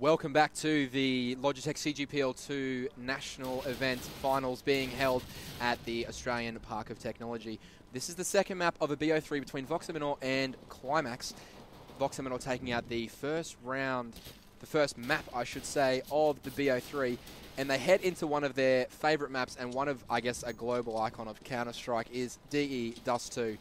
Welcome back to the Logitech CGPL 2 national event finals being held at the Australian Park of Technology. This is the second map of a BO3 between Eminor and Qlimax. Eminor taking out the first round, the first map, I should say, of the BO3. And they head into one of their favourite maps and one of, I guess, a global icon of Counter-Strike is DE Dust 2.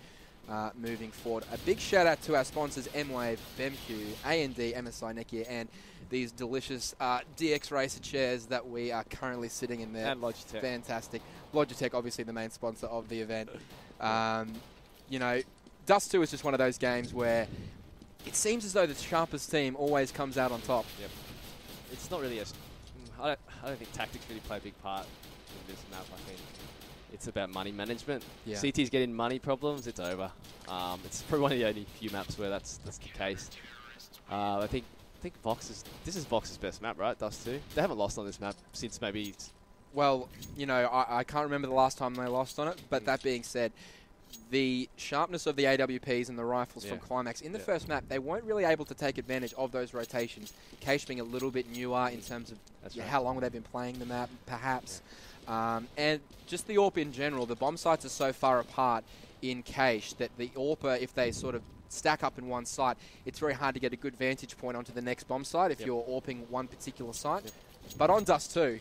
Moving forward. A big shout out to our sponsors M-Wave, BEMQ, A&D, MSI Netgear, and these delicious DX Racer chairs that we are currently sitting in there. And Logitech. Fantastic. Logitech, obviously the main sponsor of the event. You know, Dust 2 is just one of those games where it seems as though the sharpest team always comes out on top. Yep. It's not really a... I don't think tactics really play a big part in this map, I think. It's about money management. Yeah. CT's getting money problems, it's over. It's probably one of the only few maps where that's the case. I think this is Vox's best map, right? Dust 2. They haven't lost on this map since maybe... Well, you know, I can't remember the last time they lost on it, but that being said, the sharpness of the AWPs and the rifles from Qlimax in the first map, they weren't really able to take advantage of those rotations. Cache being a little bit newer in terms of how long they've been playing the map, perhaps. And just the AWP in general, the bomb sites are so far apart in Cache that the AWPer, if they sort of stack up in one site, it's very hard to get a good vantage point onto the next bomb site if you're AWPing one particular site. But on Dust 2,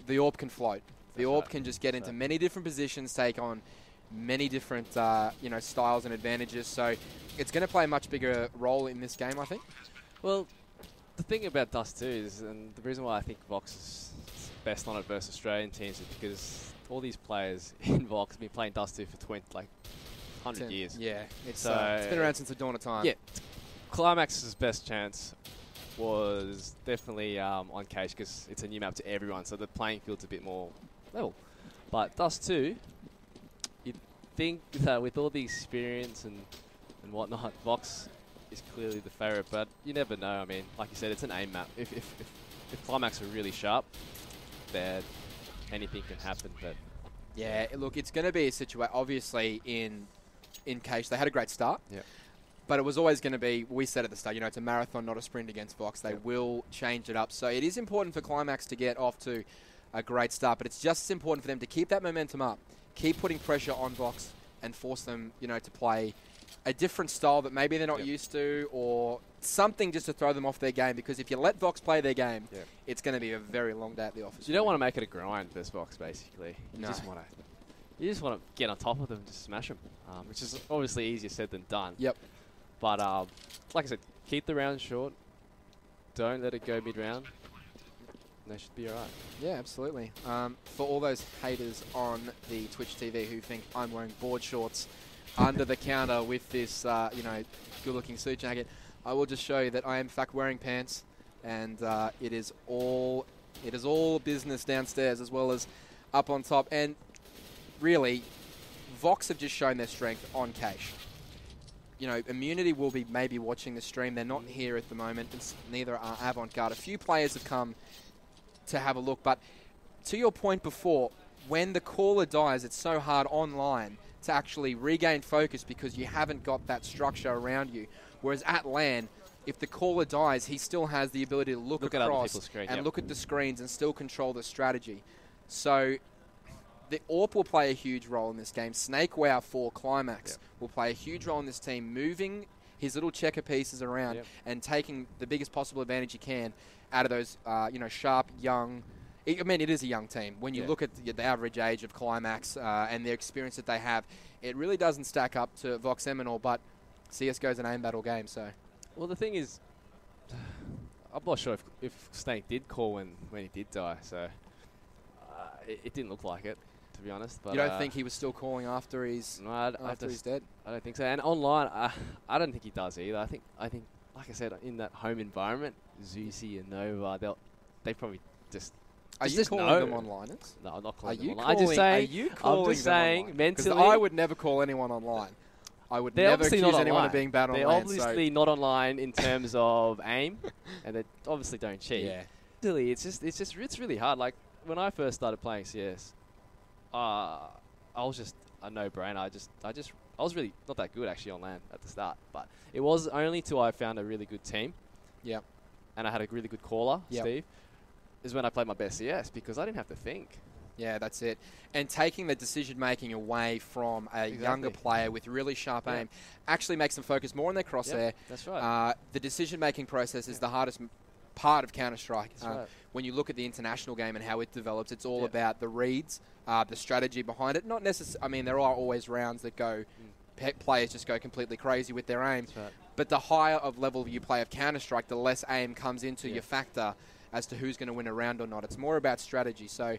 the AWP can float. The AWP can just get into many different positions, take on many different you know, styles and advantages. So it's going to play a much bigger role in this game, I think. Well, the thing about Dust 2 is, and the reason why I think Vox is best on it versus Australian teams is because all these players in Vox have been playing Dust 2 for 100 years. Yeah, it's been around since the dawn of time. Yeah, Qlimax's best chance was definitely on Cache because it's a new map to everyone, so the playing field's a bit more level. But Dust 2, you'd think that with all the experience and whatnot, Vox is clearly the favourite, but you never know. I mean, like you said, it's an aim map. If Qlimax are really sharp, then anything can happen. But yeah, look, it's going to be a situation. Obviously, in Cache, they had a great start. Yeah. But it was always going to be, we said at the start, you know, it's a marathon, not a sprint against Vox. They will change it up. So it is important for Qlimax to get off to a great start, but it's just as important for them to keep that momentum up, keep putting pressure on Vox and force them, you know, to play a different style that maybe they're not used to, or something just to throw them off their game. Because if you let Vox play their game, it's going to be a very long day at the office. You don't want to make it a grind versus Vox, basically. You No. You just want to get on top of them and just smash them, which is obviously easier said than done. Yep. But like I said, keep the round short. Don't let it go mid-round. They should be all right. Yeah, absolutely. For all those haters on the Twitch TV who think I'm wearing board shorts under the counter with this, you know, good-looking suit jacket, I will just show you that I am in fact wearing pants, and it is all business downstairs as well as up on top. And really, Vox have just shown their strength on Cache. You know, Immunity will be maybe watching the stream. They're not here at the moment. And neither are Avant-Garde. A few players have come to have a look. But to your point before, when the caller dies, it's so hard online to actually regain focus because you haven't got that structure around you. Whereas at LAN, if the caller dies, he still has the ability to look at other across people's screen, and look at the screens and still control the strategy. So the AWP will play a huge role in this game. SnakeWow for Qlimax will play a huge role in this team, moving his little checker pieces around and taking the biggest possible advantage he can out of those, you know, sharp, young... I mean, it is a young team. When you look at the average age of Qlimax and the experience that they have, it really doesn't stack up to Vox Eminor, but CSGO's an aim battle game, so... Well, the thing is, I'm not sure if Snake did call when he did die, so it didn't look like it, to be honest. But you don't think he was still calling after he's dead? I don't think so. And online, I don't think he does either. I think, like I said, in that home environment, Zuzi and Nova, they probably just... Are you calling them onliners? No, I'm not calling them online. I'm just saying mentally... I would never call anyone online. I would never accuse anyone of being bad online. They're obviously not online in terms of aim, and they obviously don't cheat. Yeah. Really, it's really hard. Like, when I first started playing CS, I was just a no-brainer. I was really not that good actually on LAN at the start, but it was only till I found a really good team. Yeah. and I had a really good caller, Yep. Steve, is when I played my best CS because I didn't have to think. Yeah, that's it. And taking the decision-making away from a younger player with really sharp aim actually makes them focus more on their crosshair. Yep, that's right. The decision-making process is the hardest part of Counter-Strike. Right. When you look at the international game and how it develops, it's all about the reads, the strategy behind it. Not necessarily. I mean, there are always rounds that go, players just go completely crazy with their aim. Right. But the higher of level you play of Counter-Strike, the less aim comes into your factor as to who's going to win a round or not. It's more about strategy. So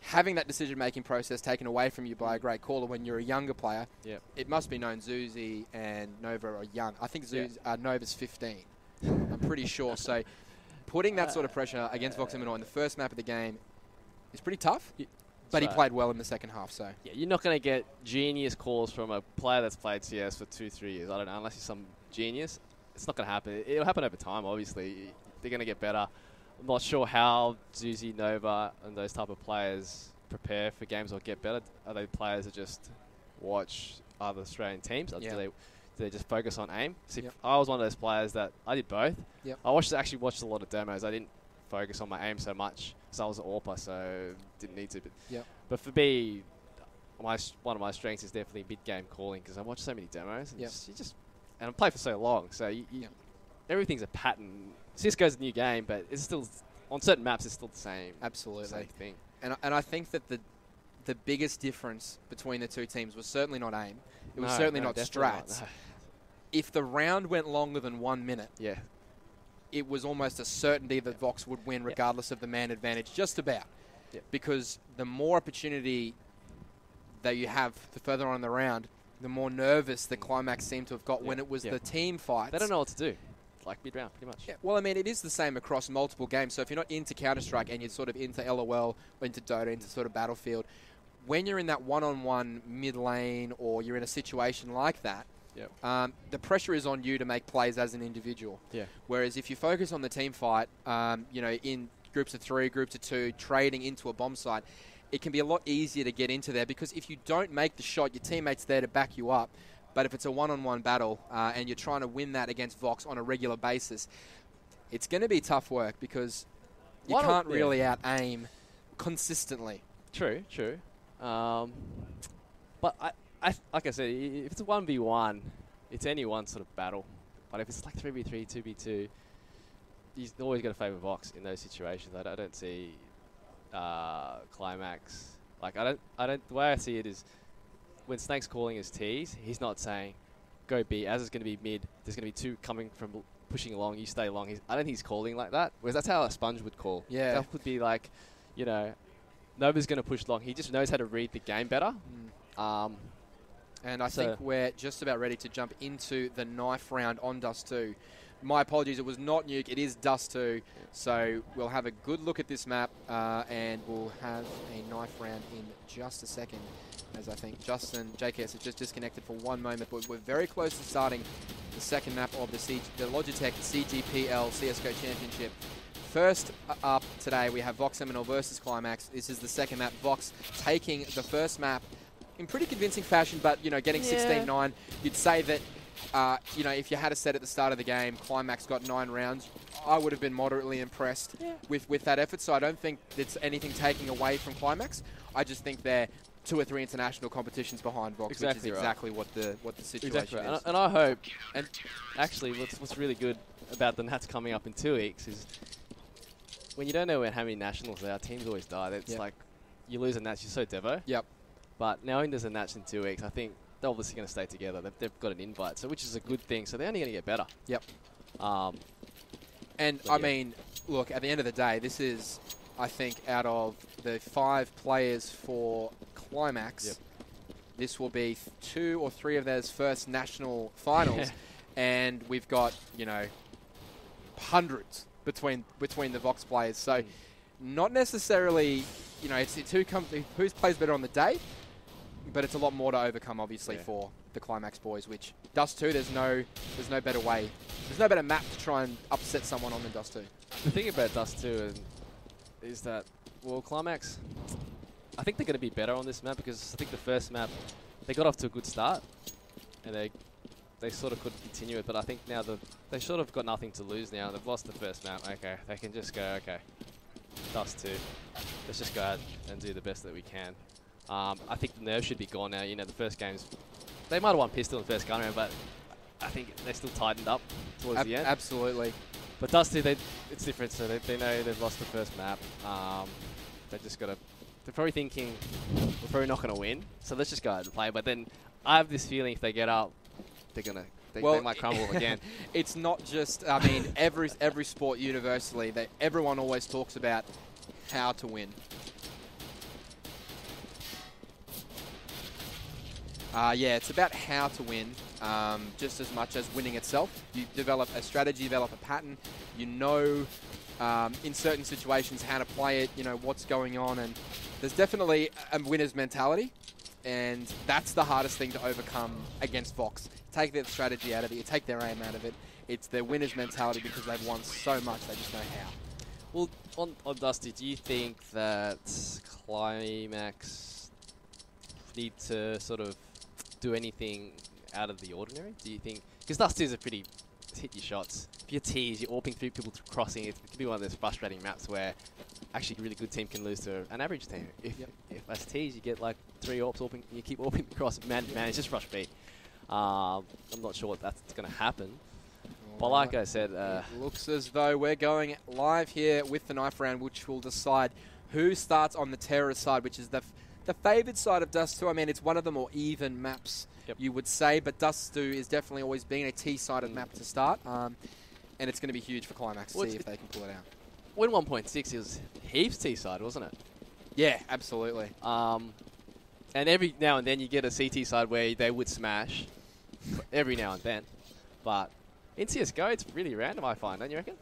having that decision-making process taken away from you by a great caller when you're a younger player, it must be known Zuzi and Nova are young. I think Nova's 15. I'm pretty sure. So putting that sort of pressure against Vox Eminor in the first map of the game is pretty tough. But he played well in the second half, so... Yeah, you're not going to get genius calls from a player that's played CS for 2-3 years. I don't know, unless he's some genius. It's not going to happen. It'll happen over time, obviously. They're going to get better. I'm not sure how Zuzi, Nova, and those type of players prepare for games or get better. Are they players that just watch other Australian teams? Or do they just focus on aim? See, I was one of those players that... I did both. I actually watched a lot of demos. I didn't focus on my aim so much because I was an AWPer, so didn't need to. But for me, one of my strengths is definitely mid-game calling because I watch so many demos. And and I play for so long, so everything's a pattern. Cisco's a new game, but it's still on certain maps. It's still the same. Absolutely, same thing. And I think that the biggest difference between the two teams was certainly not aim. It was certainly not strats. Not, no. If the round went longer than 1 minute, it was almost a certainty that Vox would win regardless of the man advantage, just about. Because the more opportunity that you have the further on in the round, the more nervous the Qlimax seemed to have got when it was the team fights. They don't know what to do. Like mid-round, pretty much. Well, I mean, it is the same across multiple games. So if you're not into Counter-Strike and you're sort of into LOL, or into Dota, into sort of Battlefield, when you're in that one-on-one mid-lane or you're in a situation like that, the pressure is on you to make plays as an individual. Whereas if you focus on the team fight, in groups of 3, groups of 2, trading into a bomb site, it can be a lot easier to get into there because if you don't make the shot, your teammate's there to back you up. But if it's a one-on-one battle and you're trying to win that against Vox on a regular basis, it's going to be tough work because you can't really out-aim consistently. True. But I like I said, if it's a 1v1, it's any one sort of battle. But if it's like 3v3, 2v2, he's always going to favour Vox in those situations. I don't see Qlimax. Like I don't. The way I see it is, when Snake's calling his T's, he's not saying, "Go B." As it's going to be mid, there's going to be 2 coming from pushing along. You stay long. I don't think he's calling like that. Whereas that's how a Sponge would call. Yeah, that would be like, Nova's going to push long. He just knows how to read the game better. And I think we're just about ready to jump into the knife round on Dust 2. My apologies, it was not Nuke, it is Dust 2. So we'll have a good look at this map and we'll have a knife round in just a second. As I think Justin, JKS has just disconnected for 1 moment, but we're very close to starting the second map of the Logitech CGPL CSGO Championship. First up today, we have Vox Eminor versus Qlimax. This is the second map. Vox taking the first map in pretty convincing fashion, but, getting 16-9. You'd say that, if you had a set at the start of the game, Qlimax got 9 rounds, I would have been moderately impressed with that effort. So I don't think it's anything taking away from Qlimax. I just think they're 2 or 3 international competitions behind Vox, which is exactly what the situation is. And I hope, and actually what's really good about the Nats coming up in 2 weeks is when you don't know how many nationals there are, teams always die. It's like you lose a Nats, you're so devo. But knowing there's a Nats in 2 weeks, I think they're obviously going to stay together. They've got an invite, which is a good thing. So they're only going to get better. I mean, look, at the end of the day, this is, I think, out of the 5 players for Qlimax, this will be 2 or 3 of their first national finals. And we've got, hundreds between the Vox players. So not necessarily, it's who plays better on the day, but it's a lot more to overcome, obviously, for the Qlimax boys, which Dust 2, there's no better way. There's no better map to try and upset someone on than Dust 2. The thing about Dust 2 is that, Qlimax, I think they're going to be better on this map because I think the first map, they got off to a good start and they they sort of could continue it, but I think now they sort of got nothing to lose now. They've lost the first map. Okay, they can just go, okay, Dust 2. Let's just go out and do the best that we can. I think the nerve should be gone now. You know, the first games, they might have won pistol in the first gun round, but I think they still tightened up towards the end. Absolutely. But Dust 2, it's different, so they know they've lost the first map. They just got to, they're probably thinking, we're probably not going to win, so let's just go out and play. But then I have this feeling if they get up, they might crumble again. It's not just, I mean, every sport universally, everyone always talks about how to win. Yeah, it's about how to win, just as much as winning itself. You develop a strategy, develop a pattern. You know, in certain situations, how to play it, you know, what's going on. And there's definitely a winner's mentality. And that's the hardest thing to overcome against Vox. Take their strategy out of it, you take their aim out of it. It's their winner's mentality because they've won so much, they just know how. Well, on Dusty, do you think that Qlimax need to sort of do anything out of the ordinary? Do you think, because Dusty is a pretty hit your shots. If you're teased, you're AWPing through people crossing, it can be one of those frustrating maps where actually a really good team can lose to an average team. If as teased, you get like 3 AWPs AWPing, you keep AWPing across man, it's just rush B. I'm not sure what that's going to happen. But like I said, it looks as though we're going live here with the knife round, which will decide who starts on the terrorist side, which is the favoured side of Dust 2. I mean, it's one of the more even maps, you would say, but Dust 2 is definitely always been a T-sided map to start, and it's going to be huge for Qlimax to see if they can pull it out. When 1.6, it was heaps T-side, wasn't it? Yeah, absolutely. And every now and then you get a CT side where they would smash, every now and then, but in CSGO, it's really random, I find, don't you reckon?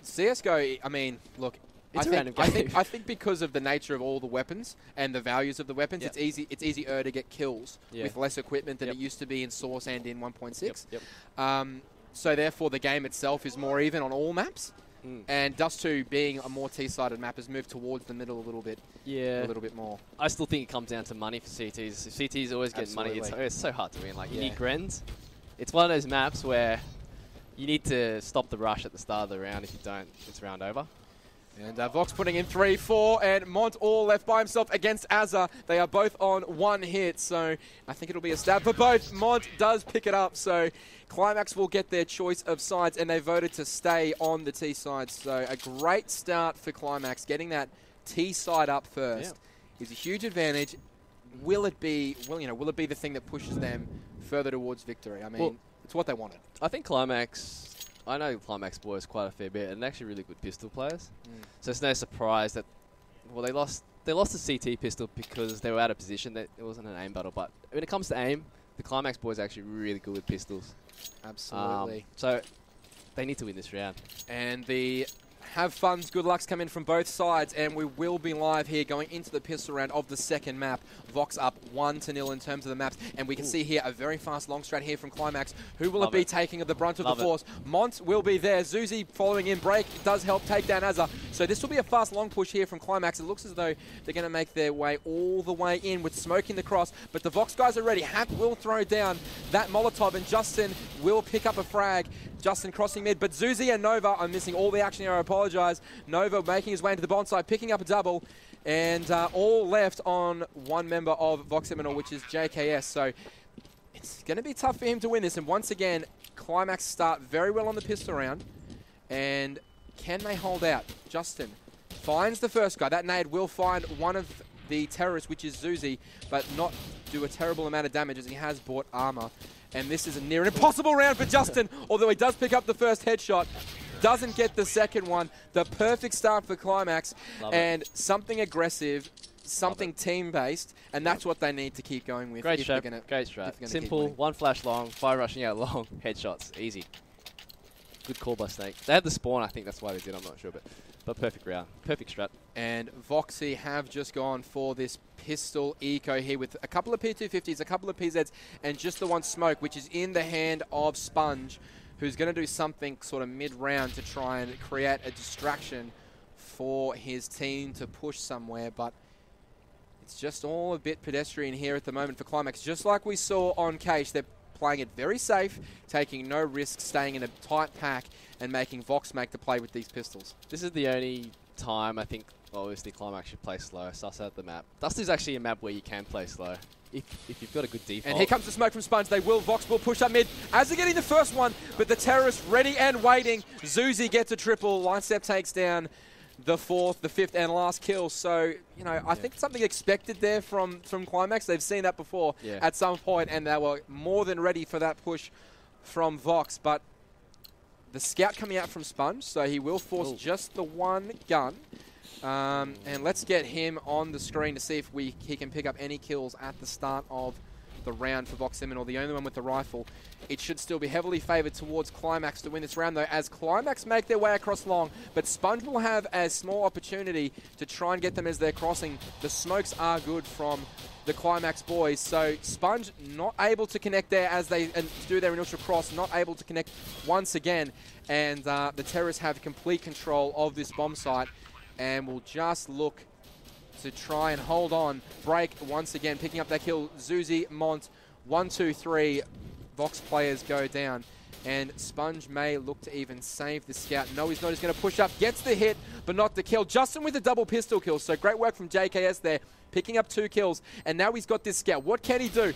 CSGO, I mean, look, it's a random game. I think because of the nature of all the weapons and the values of the weapons, it's easier to get kills with less equipment than it used to be in Source and in 1.6. So therefore, the game itself is more even on all maps. And Dust 2, being a more T-sided map, has moved towards the middle a little bit. Yeah, a little bit more. I still think it comes down to money for CTs. If CTs always get money, it's so hard to win. Like you need Grens. It's one of those maps where you need to stop the rush at the start of the round. If you don't, it's round over. And Vox putting in 3-4, and Mont all left by himself against Azza. They are both on 1 hit, so I think it'll be a stab for both. Mont does pick it up, so Qlimax will get their choice of sides, and they voted to stay on the T side. So a great start for Qlimax. Getting that T side up first is a huge advantage. Will it be? Well, you know, will it be the thing that pushes them further towards victory? I mean, it's what they wanted. I think Qlimax. I know Qlimax boys quite a fair bit, and they're actually really good pistol players. So it's no surprise that, well, they lost the CT pistol because they were out of position. It wasn't an aim battle, but when it comes to aim, the Qlimax boys are actually really good with pistols. Absolutely. So they need to win this round. And the have fun's good luck's come in from both sides, and we will be live here going into the pistol round of the second map. Vox up 1-0 in terms of the maps, and we can see here a very fast long strat here from Qlimax. Who will it be taking the brunt of the force? Mont will be there. Zuzi following in. Break does help take down Azza. So this will be a fast long push here from Qlimax. It looks as though they're going to make their way all the way in with smoking the cross, but the Vox guys are ready. Hap will throw down that Molotov, and Justin will pick up a frag. Justin crossing mid, but Zuzi and Nova are missing all the action here. I apologize. Nova making his way into the bonsai, picking up a double, and all left on one member of Vox Eminor, which is JKS. So it's going to be tough for him to win this. And once again, Qlimax start very well on the pistol round. And can they hold out? Justin finds the first guy. That nade will find one of the terrorists, which is Zuzi, but not do a terrible amount of damage as he has bought armor. And this is a near impossible round for Justin, although he does pick up the first headshot. Doesn't get the second one. The perfect start for Qlimax. And something aggressive, something team-based, and that's what they need to keep going with. Great strat. Simple, one flash long, fire rushing out long, headshots, easy. Good call by Snake. They had the spawn, I think that's why they did, I'm not sure, but perfect round. Perfect strat. And Voxy have just gone for this pistol eco here with a couple of P250s, a couple of PZs, and just the one smoke, which is in the hand of Sponge, who's going to do something sort of mid-round to try and create a distraction for his team to push somewhere, but it's just all a bit pedestrian here at the moment for Qlimax. Just like we saw on Cage, they're playing it very safe, taking no risks, staying in a tight pack, and making Vox make the play with these pistols. This is the only time I think, obviously, Qlimax should play slow, suss out the map. Dust is actually a map where you can play slow, if you've got a good default. And here comes the smoke from Sponge. Vox will push up mid as they're getting the first one, but the terrorists ready and waiting. Zuzi gets a triple. Lightstep takes down the fourth, the fifth, and last kill. So, you know, I think something expected there from Qlimax. They've seen that before at some point, and they were more than ready for that push from Vox. But the scout coming out from Sponge, so he will force just the one gun. And let's get him on the screen to see if he can pick up any kills at the start of the round for Vox Eminor, the only one with the rifle. It should still be heavily favoured towards Qlimax to win this round, though, as Qlimax make their way across long. But Sponge will have a small opportunity to try and get them as they're crossing. The smokes are good from the Qlimax boys, so Sponge not able to connect there as they do their initial cross, not able to connect once again. And the terrorists have complete control of this bomb site and will just look to try and hold on. Break once again, picking up that kill. Zuzi, Mont, 1, 2, 3. Vox players go down. And Sponge may look to even save the scout. No, he's not. He's going to push up. Gets the hit, but not the kill. Justin with a double pistol kill. So great work from JKS there. Picking up 2 kills. And now he's got this scout. What can he do?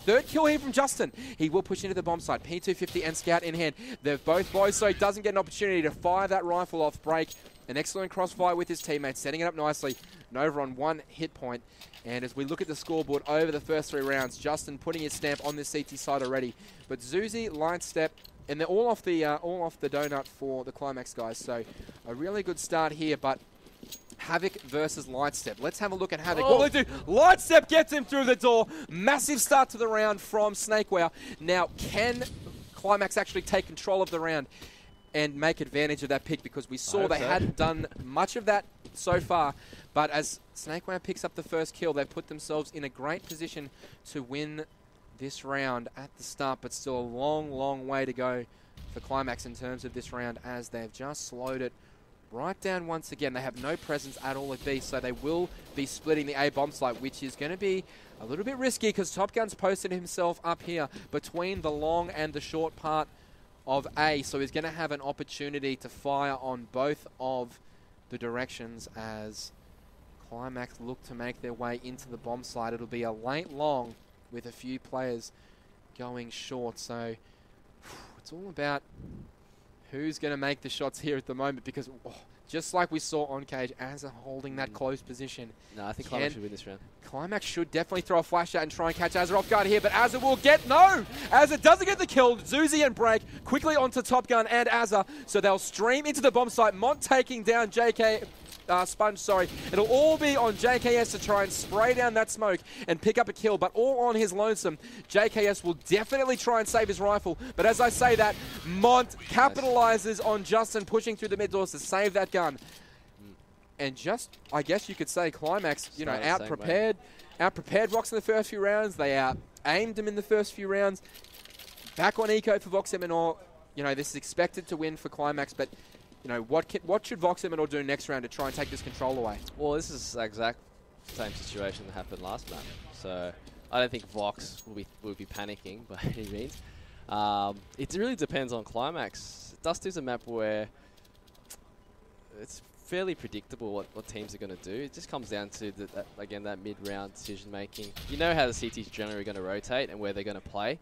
Third kill here from Justin. He will push into the bomb site. P250 and scout in hand. They're both boys, so he doesn't get an opportunity to fire that rifle off. Break. An excellent crossfire with his teammates, setting it up nicely. Nova on 1 hit point. And as we look at the scoreboard over the first 3 rounds, Justin putting his stamp on this CT side already. But Zuzi, Lightstep, and they're all off the donut for the Qlimax guys. So a really good start here, but Havoc versus Lightstep. Let's have a look at Havoc. What will they do? Lightstep gets him through the door. Massive start to the round from Snakeware. Now, can Qlimax actually take control of the round and make advantage of that pick? Because we saw they hadn't done much of that so far. But as Snakeware picks up the first kill, they've put themselves in a great position to win this round at the start. But still a long, long way to go for Qlimax in terms of this round, as they've just slowed it right down once again. They have no presence at all at B, so they will be splitting the A bomb site, which is going to be a little bit risky because Top Gun's posted himself up here between the long and the short part of A, so he's going to have an opportunity to fire on both of the directions as Qlimax look to make their way into the bomb site. It'll be a late long with a few players going short, so it's all about who's going to make the shots here at the moment, because just like we saw on Cage, Azza holding that close position. No, I think Qlimax should win this round. Qlimax should definitely throw a flash out and try and catch Azza off guard here, but Azza will get... No! Azza doesn't get the kill. Zuzi and Break quickly onto Top Gun and Azza, so they'll stream into the bomb site. Mont taking down Sponge, sorry. It'll all be on JKS to try and spray down that smoke and pick up a kill, but all on his lonesome. JKS will definitely try and save his rifle, but as I say that, Mont capitalizes on Justin pushing through the mid doors to save that gun. And just, I guess you could say, Qlimax, you know, out-prepared Vox in the first few rounds. They out-aimed him in the first few rounds. Back on eco for Vox Eminor. You know, this is expected to win for Qlimax, but you know, what should Vox Eminor do next round to try and take this control away? Well, this is the exact same situation that happened last map. So I don't think Vox will be panicking by any means. It really depends on Qlimax. Dust is a map where it's fairly predictable what teams are going to do. It just comes down to, again, that mid-round decision-making. You know how the CT's generally going to rotate and where they're going to play.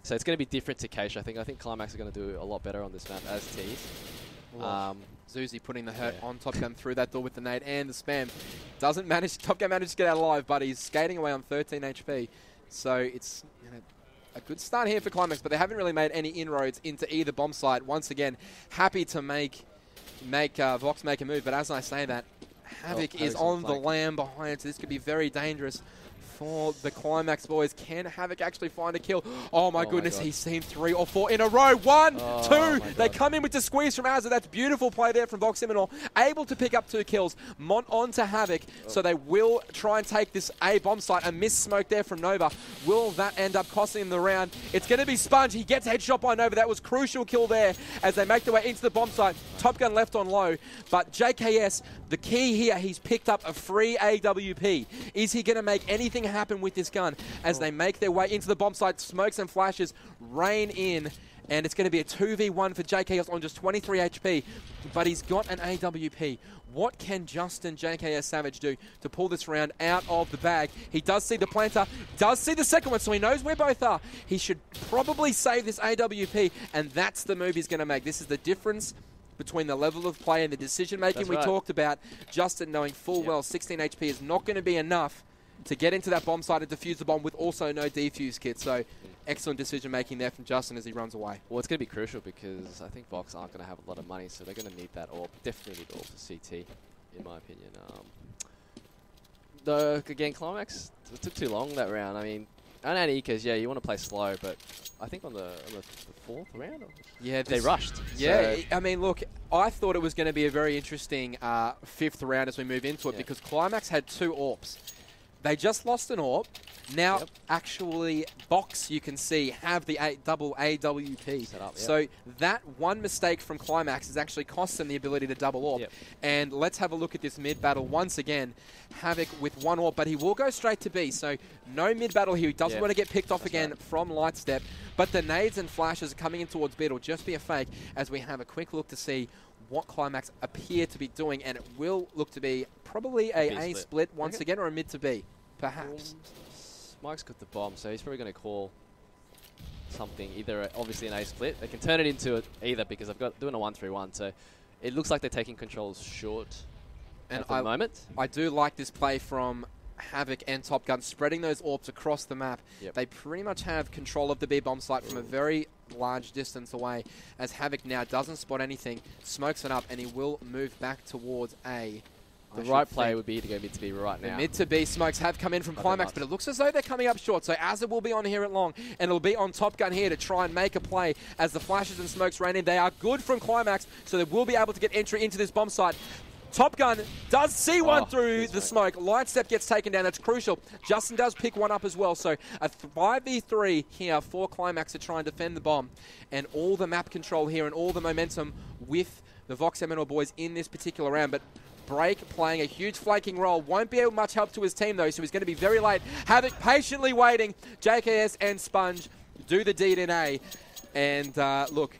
So it's going to be different to Cache. I think Qlimax are going to do a lot better on this map as tees. Zuzi putting the hurt on Top Gun through that door with the nade and the spam. Top Gun manages to get out alive, but he's skating away on 13 HP. So it's a good start here for Qlimax, but they haven't really made any inroads into either bomb site. Once again, happy to make Vox make a move, but as I say that, Havoc is on the lamb behind, so this could be very dangerous for the Qlimax boys. Can Havoc actually find a kill? Oh my goodness, he's seen 3 or 4 in a row. 1, 2. They come in with the squeeze from Azza. That's beautiful play there from Vox Eminor. Able to pick up 2 kills. Mont onto Havoc, so they will try and take this A bomb site. A miss smoke there from Nova. Will that end up costing them the round? It's going to be Sponge. He gets headshot by Nova. That was crucial kill there as they make their way into the bomb site. Top Gun left on low, but JKS, the key here, he's picked up a free AWP. Is he going to make anything happen with this gun as they make their way into the bomb site. Smokes and flashes rain in. And it's going to be a 2v1 for JKS on just 23 HP. But he's got an AWP. What can Justin JKS Savage do to pull this round out of the bag? He does see the planter, does see the second one, so he knows where both are. He should probably save this AWP, and that's the move he's going to make. This is the difference between the level of play and the decision-making we talked about. Justin knowing full well 16 HP is not going to be enough to get into that bomb site and defuse the bomb with also no defuse kit. So excellent decision-making there from Justin as he runs away. Well, it's going to be crucial because I think Vox aren't going to have a lot of money, so they're going to need that AWP. Definitely need AWP for CT, in my opinion. Though, again, Qlimax, it took too long that round. I mean, and Anikas, yeah, you want to play slow, but I think on the fourth round, yeah, they rushed. Yeah, so I mean, look, I thought it was going to be a very interesting fifth round as we move into it because Qlimax had 2 AWPs. They just lost an AWP. Now, actually, Box, you can see, have the double AWP. Set up, so that one mistake from Qlimax has actually cost them the ability to double AWP. And let's have a look at this mid-battle once again. Havoc with 1 AWP, but he will go straight to B. So no mid-battle here. He doesn't want to get picked off again from Lightstep. But the nades and flashes are coming in towards B. It'll just be a fake as we have a quick look to see what Qlimax appear to be doing. And it will look to be probably a split once again, or a mid to B, perhaps. Mike's got the bomb, so he's probably going to call something, either obviously an A split. They can turn it into either because I've got doing a 1-3-1, so it looks like they're taking controls short at the moment. I do like this play from Havoc and Top Gun, spreading those AWPs across the map. They pretty much have control of the B bomb site from a very large distance away, as Havoc now doesn't spot anything, smokes it up, and he will move back towards A. The right play would be to go mid to B right now. The mid to B smokes have come in from Qlimax, but it looks as though they're coming up short. So Azza will be on here at long, and it'll be on Top Gun here to try and make a play as the flashes and smokes rain in. They are good from Qlimax, so they will be able to get entry into this bomb site. Top Gun does see one through the smoke. Lightstep gets taken down. That's crucial. Justin does pick one up as well. So a 5v3 here for Qlimax to try and defend the bomb. And all the map control here and all the momentum with the Vox Eminor boys in this particular round. But Break playing a huge flanking role. Won't be able much help to his team, though, so he's going to be very late. Havoc patiently waiting. JKS and Sponge do the deed in A. And look,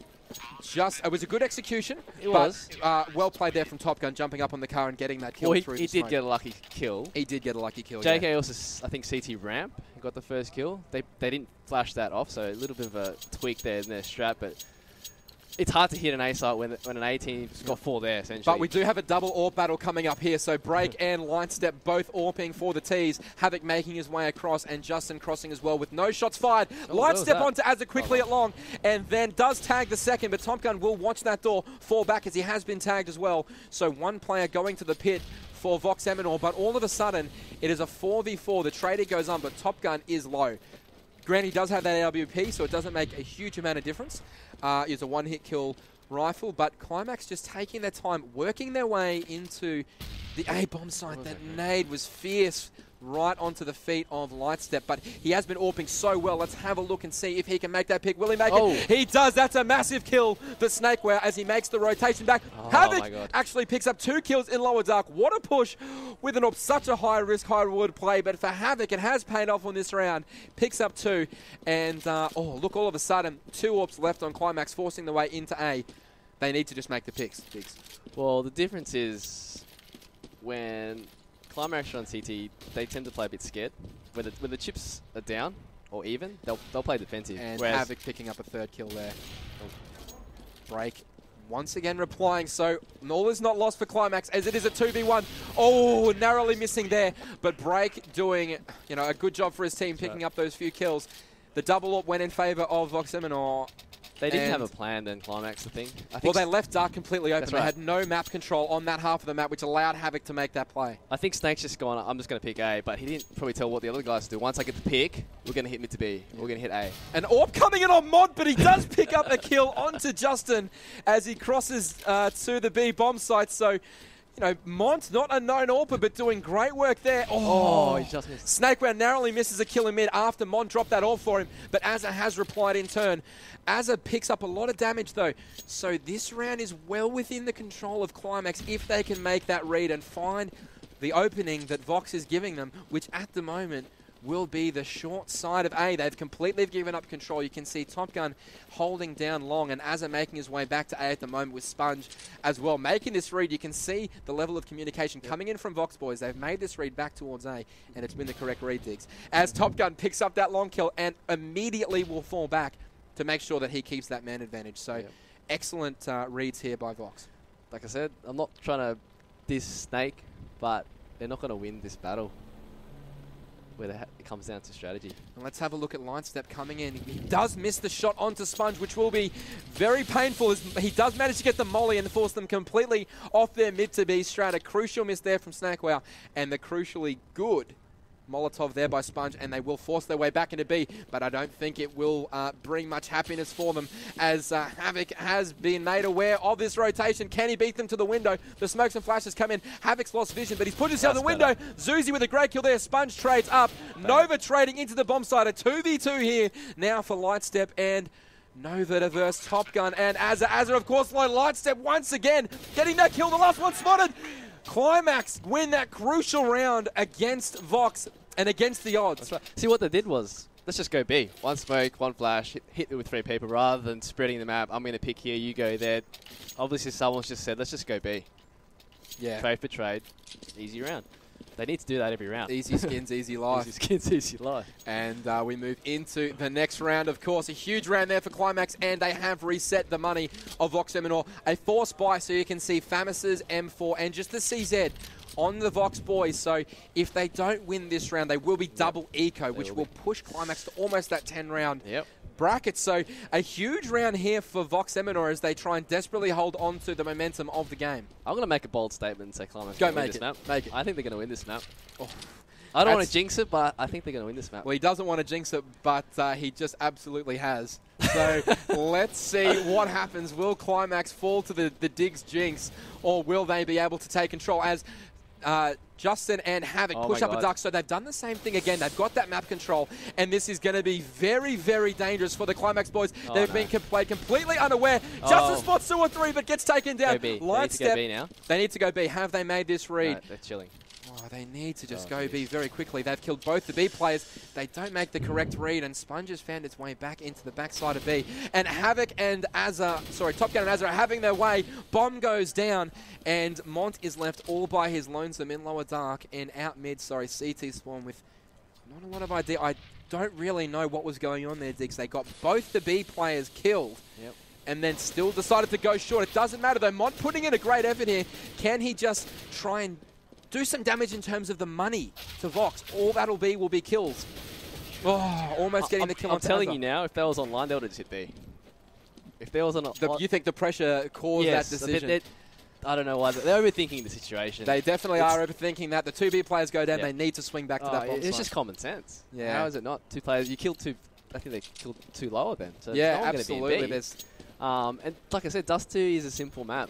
it was a good execution. It was. Well played there from Top Gun, jumping up on the car and getting that kill through. He did get a lucky kill. He did get a lucky kill, JK also, I think, CT ramp got the first kill. They didn't flash that off, so a little bit of a tweak there in their strat, but it's hard to hit an A site when an A team's got 4 there, essentially. But we do have a double AWP battle coming up here. So Break and Lightstep both AWPing for the T's. Havoc making his way across and Justin crossing as well with no shots fired. Lightstep onto Azza quickly at long and then does tag the second. But Top Gun will watch that door fall back as he has been tagged as well. So one player going to the pit for Vox Eminor. But all of a sudden, it is a 4v4. The trader goes on, but Top Gun is low. Grant, he does have that AWP, so it doesn't make a huge amount of difference. It's a one-hit kill rifle, but Qlimax just taking their time, working their way into the A bomb site. That nade was fierce right onto the feet of Lightstep, but he has been AWPing so well. Let's have a look and see if he can make that pick. Will he make it? He does. That's a massive kill for Snakeware as he makes the rotation back. Havoc actually picks up 2 kills in Lower Dark. What a push with an AWP. Such a high risk, high reward play, but for Havoc, it has paid off on this round. Picks up 2, and look, all of a sudden, 2 AWPs left on Qlimax, forcing the way into A. They need to just make the picks. Well, the difference is when Qlimax on CT, they tend to play a bit scared. When the chips are down or even, they'll play defensive. And Havoc picking up a 3rd kill there. Break once again replying. So all is not lost for Qlimax as it is a 2v1. Oh, narrowly missing there. But Break doing a good job for his team, picking up those few kills. The double AWP went in favour of Vox Eminor. They didn't have a plan then, Qlimax, I think. Well, they left Dark completely open. They had no map control on that half of the map, which allowed Havoc to make that play. I think Snake's just gone, I'm just going to pick A, but he didn't probably tell what the other guys do. Once I get the pick, we're going to hit mid to B. We're going to hit A. An AWP coming in on Mod, but he does pick up a kill onto Justin as he crosses to the B bomb site. So, Mont, not a known AWPer, but doing great work there. He just missed. Snakeware narrowly misses a kill in mid after Mont dropped that AWP for him, but Azza has replied in turn. Azza picks up a lot of damage, though. So this round is well within the control of Qlimax if they can make that read and find the opening that Vox is giving them, which at the moment will be the short side of A. They've completely given up control. You can see Top Gun holding down long and Azza making his way back to A at the moment with Sponge as well. Making this read, you can see the level of communication coming in from Vox Boys. They've made this read back towards A, and it's been the correct read, Diggs. As Top Gun picks up that long kill and immediately will fall back to make sure that he keeps that man advantage. So excellent reads here by Vox. Like I said, I'm not trying to diss Snake, but they're not going to win this battle. Where it comes down to strategy. And let's have a look at Linestep coming in. He does miss the shot onto Sponge, which will be very painful as he does manage to get the molly and force them completely off their mid to B strat. A crucial miss there from Snakewell, and the crucially good Molotov there by Sponge, and they will force their way back into B, but I don't think it will bring much happiness for them as Havoc has been made aware of this rotation. Can he beat them to the window? The smokes and flashes come in. Havoc's lost vision, but he's put himself in the window. Zuzi with a great kill there. Sponge trades up. Nova trading into the bomb side. A 2v2 here now for Lightstep and Nova to verse Top Gun and Azza. Azza, of course, Lightstep once again getting that kill. The last one spotted. Qlimax win that crucial round against Vox and against the odds. That's right. See, what they did was, let's just go B. One smoke, one flash, hit it with 3 people rather than spreading the map. I'm going to pick here, you go there. Obviously, someone's just said, let's just go B. Yeah. Trade for trade. Easy round. They need to do that every round. Easy skins, easy life. Easy skins, easy life. And we move into the next round, of course. A huge round there for Qlimax, and they have reset the money of Vox Eminor. A force buy, so you can see Famus's M4 and just the CZ on the Vox Boys. So if they don't win this round, they will be double eco, which will push Qlimax to almost that 10-round bracket. So a huge round here for Vox Eminor as they try and desperately hold on to the momentum of the game. I'm going to make a bold statement and say Qlimax Go win this map. Make it. I think they're going to win this map. Oh, I don't want to jinx it, but I think they're going to win this map. Well, he doesn't want to jinx it, but he just absolutely has. So let's see what happens. Will Qlimax fall to the Diggs jinx, or will they be able to take control as Justin and Havoc push up a duck? So they've done the same thing again. They've got that map control, and this is going to be very, very dangerous for the Qlimax boys. They've been played completely unaware. Justin spots 2 or 3, but gets taken down. They need to go B now. They need to go B. Have they made this read? No, they're chilling. Oh, they need to just go B very quickly. They've killed both the B players. They don't make the correct read, and Sponge has found its way back into the backside of B. And Havoc and Azza, sorry, Top Gun and Azza are having their way. Bomb goes down, and Mont is left all by his lonesome in lower dark and out mid. Sorry, CT spawn with not a lot of idea. I don't really know what was going on there, Diggs. They got both the B players killed. Yep. And then still decided to go short. It doesn't matter though. Mont putting in a great effort here. Can he just try and do some damage in terms of the money to Vox? All that'll be will be kills. Oh, almost getting the kill on I'm telling you now, if that was online, they would have just hit B. If there was on... You think the pressure caused that decision? I don't know why. They're overthinking the situation. They definitely are overthinking that. The 2B players go down. They need to swing back to that bomb It's site. just common sense. Yeah. How is it not? 2 players. You killed 2... I think they killed 2 lower then. So yeah, no one absolutely. Be in B. And like I said, Dust 2 is a simple map.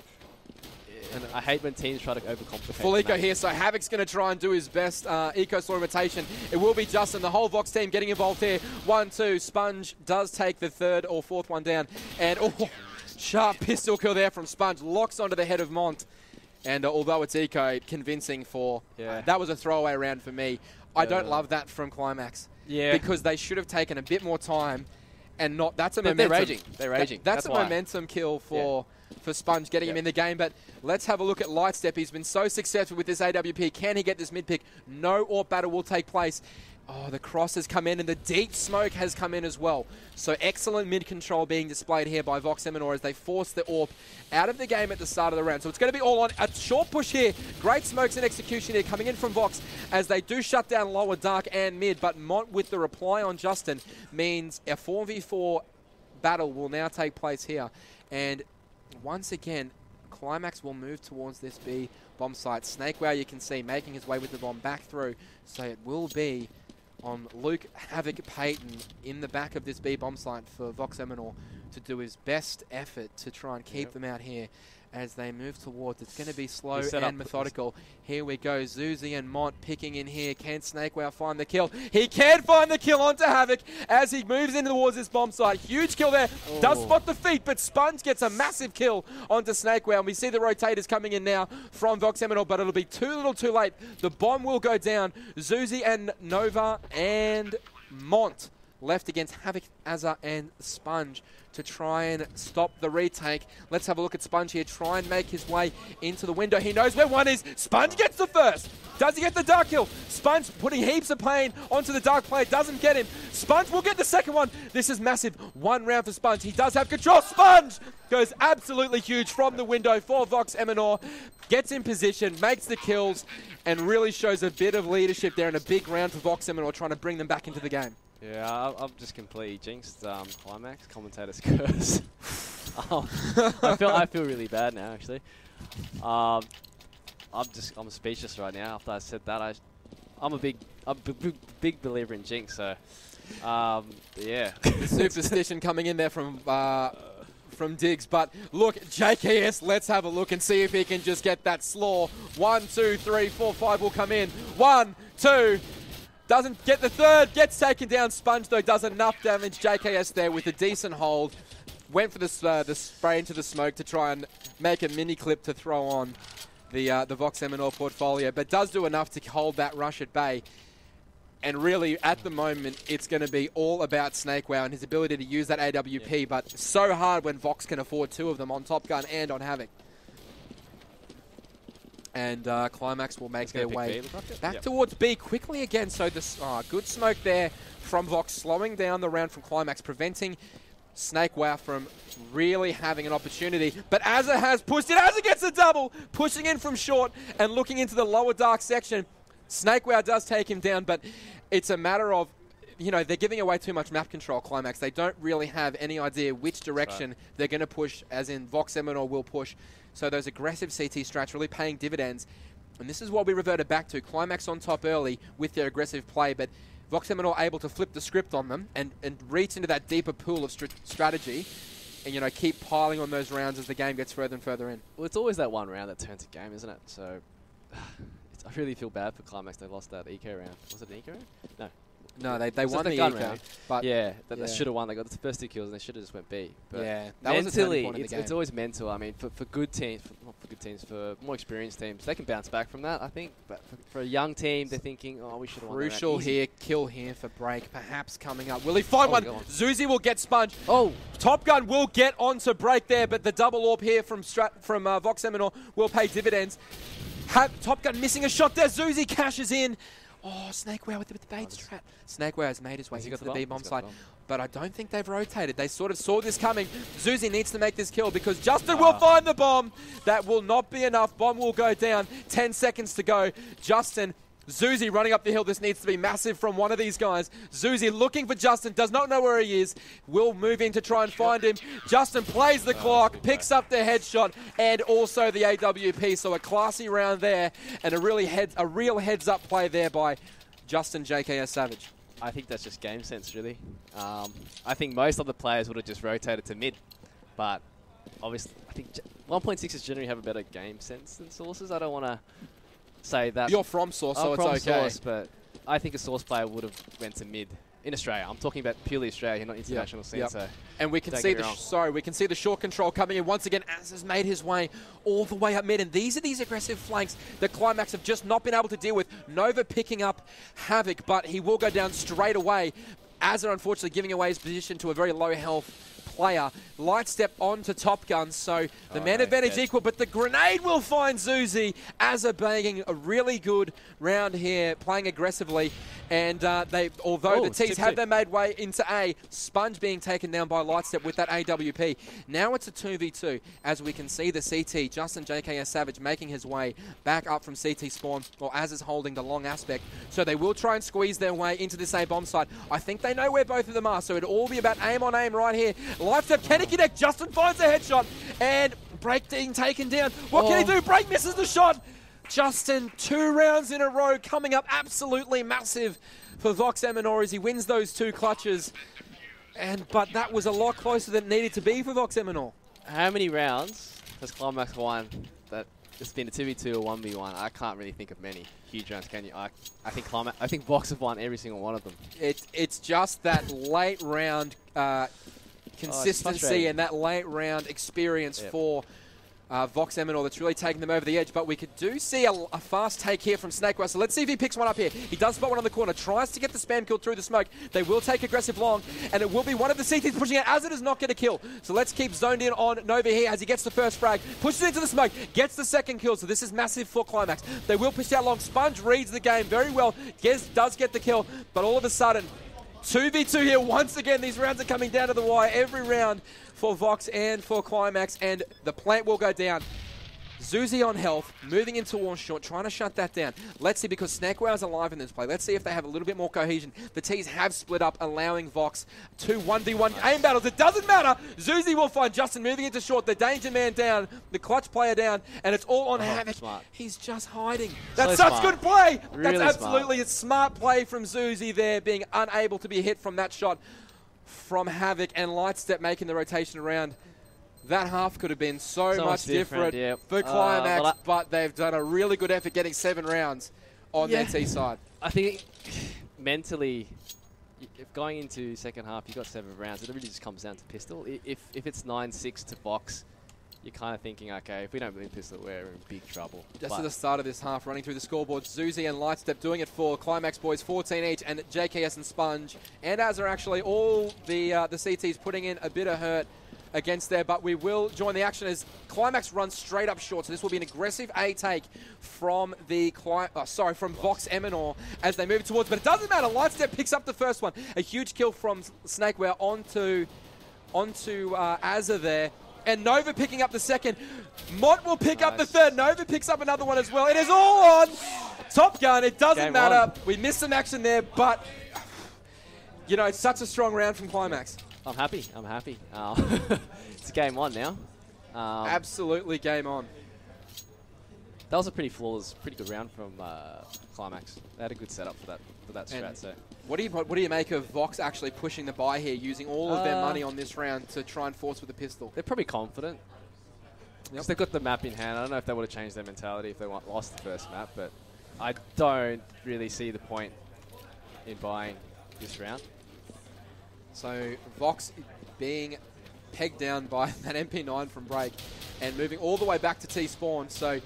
And I hate when teams try to overcomplicate. Full eco here, so Havoc's going to try and do his best eco slow rotation. It will be Justin, the whole Vox team getting involved here. 1, 2, Sponge does take the 3rd or 4th one down. And sharp pistol kill there from Sponge. Locks onto the head of Mont. And although it's eco, convincing for... that was a throwaway round for me. I don't love that from Qlimax. Yeah. Because they should have taken a bit more time and not... That's a momentum. They're raging. They're raging. That's a momentum kill for Sponge, getting him in the game. But let's have a look at Lightstep. He's been so successful with this AWP. Can he get this mid pick? No AWP battle will take place. Oh, the cross has come in, and the deep smoke has come in as well. So excellent mid control being displayed here by Vox Eminor as they force the AWP out of the game at the start of the round. So it's going to be all on. A short push here. Great smokes and execution here coming in from Vox as they do shut down lower dark and mid. But Mont with the reply on Justin means a 4v4 battle will now take place here. And once again, Qlimax will move towards this B bomb site. Snakewell, you can see, making his way with the bomb back through. So it will be on Luke Havoc Payton in the back of this B bomb site for Vox Eminor to do his best effort to try and keep them out here as they move towards. It's going to be slow set and up methodical. Here we go. Zuzi and Mont picking in here. Can Snakewell find the kill? He can find the kill onto Havoc as he moves in towards this bomb site. Huge kill there. Does spot the feet, but Sponge gets a massive kill onto Snakewell. And we see the rotators coming in now from Vox Eminor, but it'll be too little too late. The bomb will go down. Zuzi and Nova and Mont left against Havoc, Azza, and Sponge to try and stop the retake. Let's have a look at Sponge here. Try and make his way into the window. He knows where one is. Sponge gets the first. Does he get the dark kill? Sponge putting heaps of pain onto the dark player. Doesn't get him. Sponge will get the second one. This is massive. One round for Sponge. He does have control. Sponge goes absolutely huge from the window for Vox Eminor. Gets in position, makes the kills, and really shows a bit of leadership there in a big round for Vox Eminor, trying to bring them back into the game. Yeah, I've just completely jinxed Qlimax, commentator's curse. I feel really bad now, actually. I'm speechless right now after I said that. I'm a big believer in jinx, so yeah. The superstition coming in there from Diggs, but look, JKS, let's have a look and see if he can just get that slaw. 1, 2, 3, 4, 5 will come in. 1, 2. Doesn't get the third, gets taken down. Sponge, though, does enough damage. JKS there with a decent hold. Went for the spray into the smoke to try and make a mini clip to throw on the Vox Eminor portfolio, but does do enough to hold that rush at bay. And really, at the moment, it's going to be all about Snakewell and his ability to use that AWP, but so hard when Vox can afford two of them on Top Gun and on Havoc. And Qlimax will make their way back towards B quickly again. So this good smoke there from Vox, slowing down the round from Qlimax, preventing Snakewell from really having an opportunity. But Azza has pushed it. Azza gets a double, pushing in from short and looking into the lower dark section. Snakewell does take him down, but it's a matter of, you know, they're giving away too much map control, Qlimax. They don't really have any idea which direction they're going to push, as in Vox Eminor will push. So those aggressive CT strats really paying dividends. And this is what we reverted back to. Qlimax on top early with their aggressive play, but Vox Eminor able to flip the script on them and reach into that deeper pool of strategy and, you know, keep piling on those rounds as the game gets further and further in. Well, it's always that one round that turns a game, isn't it? So I really feel bad for Qlimax. They lost that eco round. Was it an eco round? No. No, they won the eco round. But yeah, they should have won. They got the first 2 kills and they should have just went B. But yeah, that mentally, it's always mental. I mean, for good teams, not for good teams, for more experienced teams, they can bounce back from that, I think. But for a young team, they're thinking, oh, we should have won. Crucial here, kill here for break, perhaps coming up. Will he find one? Zuzi will get Sponge. Oh, Top Gun will get onto break there, but the double AWP here from Vox Eminor will pay dividends. Top Gun missing a shot there. Zuzi cashes in. Oh, Snakewell with the bait strat. Snakewell has made his way into the B-bomb side, but I don't think they've rotated. They sort of saw this coming. Zuzi needs to make this kill because Justin will find the bomb. That will not be enough. Bomb will go down. 10 seconds to go. Justin, Zuzi running up the hill. This needs to be massive from one of these guys. Zuzi looking for Justin, does not know where he is. Will move in to try and find him. Justin plays the clock, picks up the headshot, and also the AWP. So a classy round there, and a real heads-up play there by Justin JKS Savage. I think that's just game sense, really. I think most other players would have just rotated to mid, but obviously, I think 1.6s generally have a better game sense than Sources. I don't want to say that. You're from Source, so it's okay. Source, but I think a Source player would have went to mid in Australia. I'm talking about purely Australia, not international scene. So and we can see the short control coming in once again. Az has made his way all the way up mid, and these are these aggressive flanks that Qlimax have just not been able to deal with. Nova picking up Havoc, but he will go down straight away. Azza unfortunately giving away his position to a very low health player. Light step onto Top Gun, so the man advantage equal, but the grenade will find Zuzi. Azza banging a really good round here, playing aggressively, and although the T's have their made way into A, Sponge being taken down by Light step with that AWP. Now it's a 2v2, as we can see the CT, Justin JKS Savage making his way back up from CT spawn, while Azza's holding the long aspect, so they will try and squeeze their way into this A bomb site. I think they know where both of them are, so it'll all be about aim on aim right here. Light step, can he connect? Justin finds a headshot, and Break being taken down. What can he do? Break misses the shot. Justin, 2 rounds in a row, coming up absolutely massive for Vox Eminor as he wins those 2 clutches. But that was a lot closer than it needed to be for Vox Eminor. How many rounds Has Qlimax won that it's been a 2v2 or 1v1? I can't really think of many huge rounds, can you? I think Vox have won every single one of them. It's just that late round consistency and that late round experience for Vox Eminor that's really taking them over the edge. But we could see a fast take here from Snakewell. So let's see if he picks one up here. He does spot one on the corner, tries to get the spam kill through the smoke. They will take aggressive long, and it will be one of the CTs pushing out as it does not get a kill. So let's keep zoned in on Nova here as he gets the first frag, pushes into the smoke, gets the second kill. So this is massive for Qlimax. They will push out long. Sponge reads the game very well. Does get the kill, but all of a sudden, 2v2 here. Once again, these rounds are coming down to the wire every round for Vox and for Qlimax, and the plant will go down. Zuzi on health, moving into one shot, trying to shut that down. Let's see, because Snakewell is alive in this play. Let's see if they have a little bit more cohesion. The T's have split up, allowing Vox to 1v1 aim battles. It doesn't matter. Zuzi will find Justin moving into short. The danger man down, the clutch player down, and it's all on Havoc. Smart. He's just hiding. That's such good play. Really That's absolutely a smart play from Zuzi there, being unable to be hit from that shot from Havoc, and Lightstep making the rotation around. That half could have been so much different for Qlimax, but they've done a really good effort getting 7 rounds on their T side. I think mentally, if going into second half, you got 7 rounds. It really just comes down to pistol. If it's 9-6 to Vox, you're kind of thinking, okay, if we don't win pistol, we're in big trouble. Just at the start of this half, running through the scoreboard, Zuzi and Lightstep doing it for Qlimax boys, 14 each, and JKS and Sponge and Az are actually all the CTs putting in a bit of hurt against there, but we will join the action as Qlimax runs straight up short. So this will be an aggressive A take from from Vox Eminor as they move towards, but it doesn't matter. Lightstep picks up the first one. A huge kill from Snakewell onto Azza there. And Nova picking up the second. Mont will pick up the third. Nova picks up another one as well. It is all on Top Gun. It doesn't matter. We missed some action there, but you know, it's such a strong round from Qlimax. I'm happy. It's game on now. Absolutely game on. That was a pretty flawless, pretty good round from Qlimax. They had a good setup for that strat. So, what do you make of Vox actually pushing the buy here, using all of their money on this round to try and force with a pistol? They're probably confident. Because they've got the map in hand. I don't know if they would have changed their mentality if they lost the first map, but I don't really see the point in buying this round. So Vox being pegged down by that MP9 from Break and moving all the way back to T-Spawn. So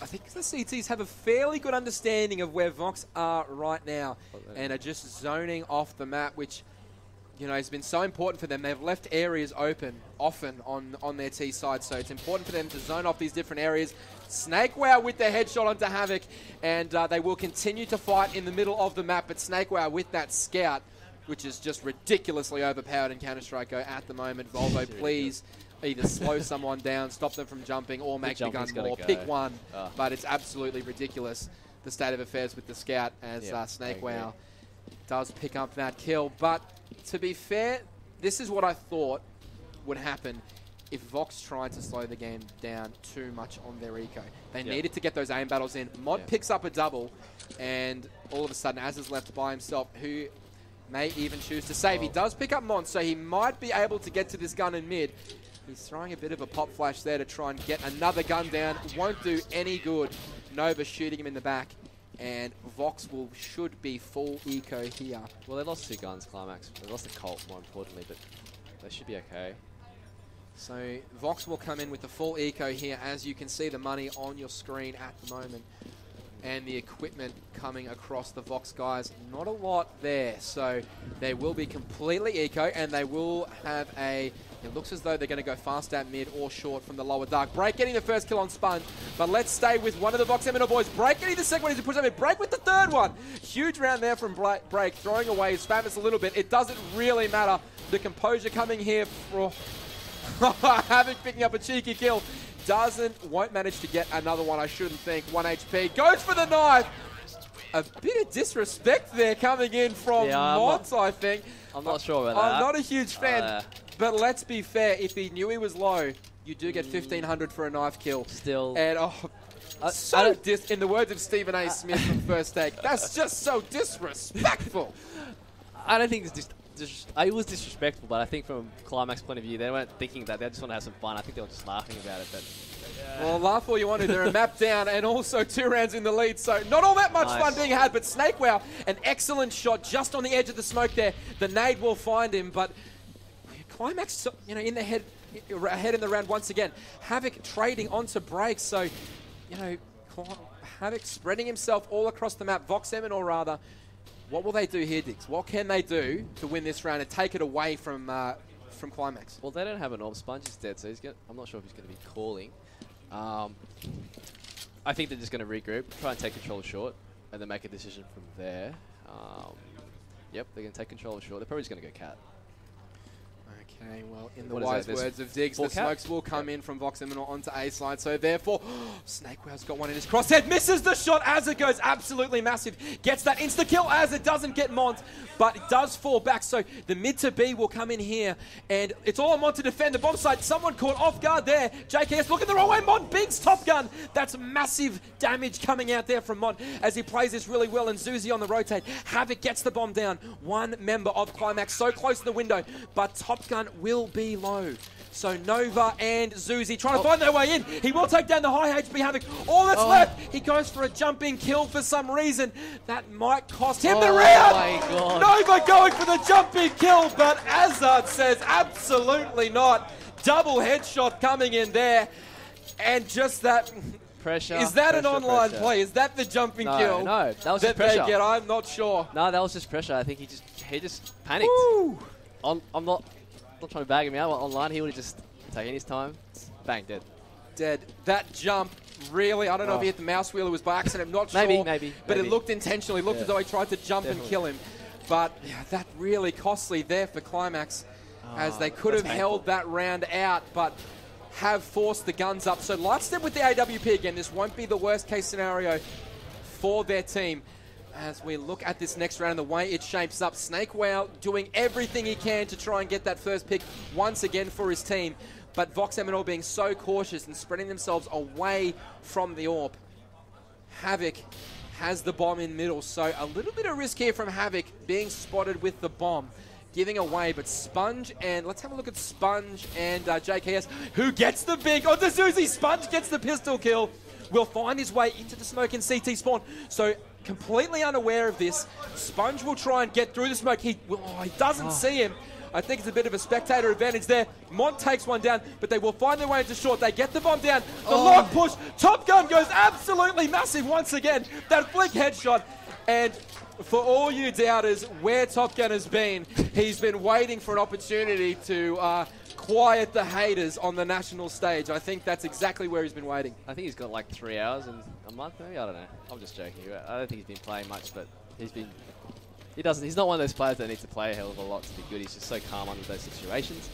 I think the CTs have a fairly good understanding of where Vox are right now and are just zoning off the map, which, you know, has been so important for them. They've left areas open often on their T side, so it's important for them to zone off these different areas. Snakewell with the headshot onto Havoc, and they will continue to fight in the middle of the map, but Snakewell with that scout, which is just ridiculously overpowered in Counter-Strike Go at the moment. Volvo, please either slow someone down, stop them from jumping, or make the gun more. Pick one, but it's absolutely ridiculous, the state of affairs with the scout, as Snakewell does pick up that kill. But to be fair, this is what I thought would happen if Vox tried to slow the game down too much on their eco. They needed to get those aim battles in. Mod picks up a double, and all of a sudden Az is left by himself, who may even choose to save. He does pick up Mont, so he might be able to get to this gun in mid. He's throwing a bit of a pop flash there to try and get another gun down. Won't do any good. Nova shooting him in the back, and Vox should be full eco here. Well, they lost 2 guns, Qlimax. They lost the Colt, more importantly, but they should be okay. So Vox will come in with the full eco here, as you can see the money on your screen at the moment. And the equipment coming across the Vox guys. Not a lot there, so they will be completely eco, and they will have a... It looks as though they're going to go fast out mid or short from the lower dark. Break getting the first kill on Sponge, but let's stay with one of the Vox Eminor boys. Break getting the second one as he pushes up mid. Break with the third one. Huge round there from Break, throwing away his Famous a little bit. It doesn't really matter. The composure coming here for Havoc picking up a cheeky kill. Won't manage to get another one, I shouldn't think. 1 HP. Goes for the knife. A bit of disrespect there coming in from Mods, I think. I'm not sure about that. I'm not a huge fan. But let's be fair. If he knew he was low, you do get 1,500 for a knife kill. Still. And in the words of Stephen A. Smith from First Take, that's just so disrespectful. I don't think it's just... It was disrespectful, but I think from Qlimax's point of view, they weren't thinking that. They just want to have some fun. I think they were just laughing about it. But Well, laugh all you want to. They're a map down and also 2 rounds in the lead. So not all that much fun being had, but Snakewell, an excellent shot just on the edge of the smoke there. The nade will find him, but Qlimax, you know, in the head, ahead in the round once again. Havoc trading onto breaks, so, you know, Havoc spreading himself all across the map. Vox Eminor, rather. What will they do here, Diggs? What can they do to win this round and take it away from Qlimax? Well, they don't have an orb. Sponge is dead, so I'm not sure if he's going to be calling. I think they're just going to regroup, try and take control of short, and then make a decision from there. Yep, they're going to take control of short. They're probably just going to go cat. Okay, well, in the wise words of Diggs, the smokes will come in from Vox Eminor onto A side, so therefore, Snakewell's got one in his crosshead, misses the shot as it goes, absolutely massive, gets that insta-kill as it doesn't get Mont, but it does fall back, so the mid to B will come in here, and it's all on Mont to defend the bomb site. Someone caught off guard there. JKS looking the wrong way. Mont, Big's Top Gun. That's massive damage coming out there from Mont as he plays this really well, and Zuzi on the rotate. Havoc gets the bomb down. One member of Qlimax so close to the window, but Top Gun will be low. So Nova and Zuzi trying to find their way in. He will take down the high HP Havoc. All that's left, he goes for a jumping kill for some reason. That might cost him the round. My God. Nova going for the jumping kill, but Azad says absolutely not. Double headshot coming in there. And just that... Pressure. Is that an online play? Is that the jumping kill? No, that was just pressure. They get? I'm not sure. No, that was just pressure. I think he just panicked. I'm not trying to bag him out. Online, he would have just taken his time. Bang, dead. Dead. That jump, really, I don't know if he hit the mouse wheel, it was by accident, I'm not sure. Maybe. But it looked intentional. It looked as though he tried to jump and kill him. But yeah, that really costly there for Qlimax, as they could have held that round out, but have forced the guns up. So Lightstep with the AWP again. This won't be the worst case scenario for their team. As we look at this next round and the way it shapes up, Snakewell doing everything he can to try and get that first pick once again for his team. But Vox Eminor being so cautious and spreading themselves away from the AWP. Havoc has the bomb in middle, so a little bit of risk here from Havoc being spotted with the bomb. Giving away, but Sponge and let's have a look at Sponge and JKS, who gets the big, the Zuzi. Sponge gets the pistol kill, will find his way into the smoke in CT spawn. So completely unaware of this, Sponge will try and get through the smoke. He doesn't see him. I think it's a bit of a spectator advantage there. Mont takes one down, but they will find their way into short. They get the bomb down. The long push. Top Gun goes absolutely massive once again. That flick headshot. And for all you doubters, where Top Gun has been, he's been waiting for an opportunity to quiet the haters on the national stage. I think that's exactly where he's been waiting. I think he's got like 3 hours in a month, maybe. I don't know. I'm just joking. I don't think he's been playing much, but he's not one of those players that needs to play a hell of a lot to be good. He's just so calm under those situations.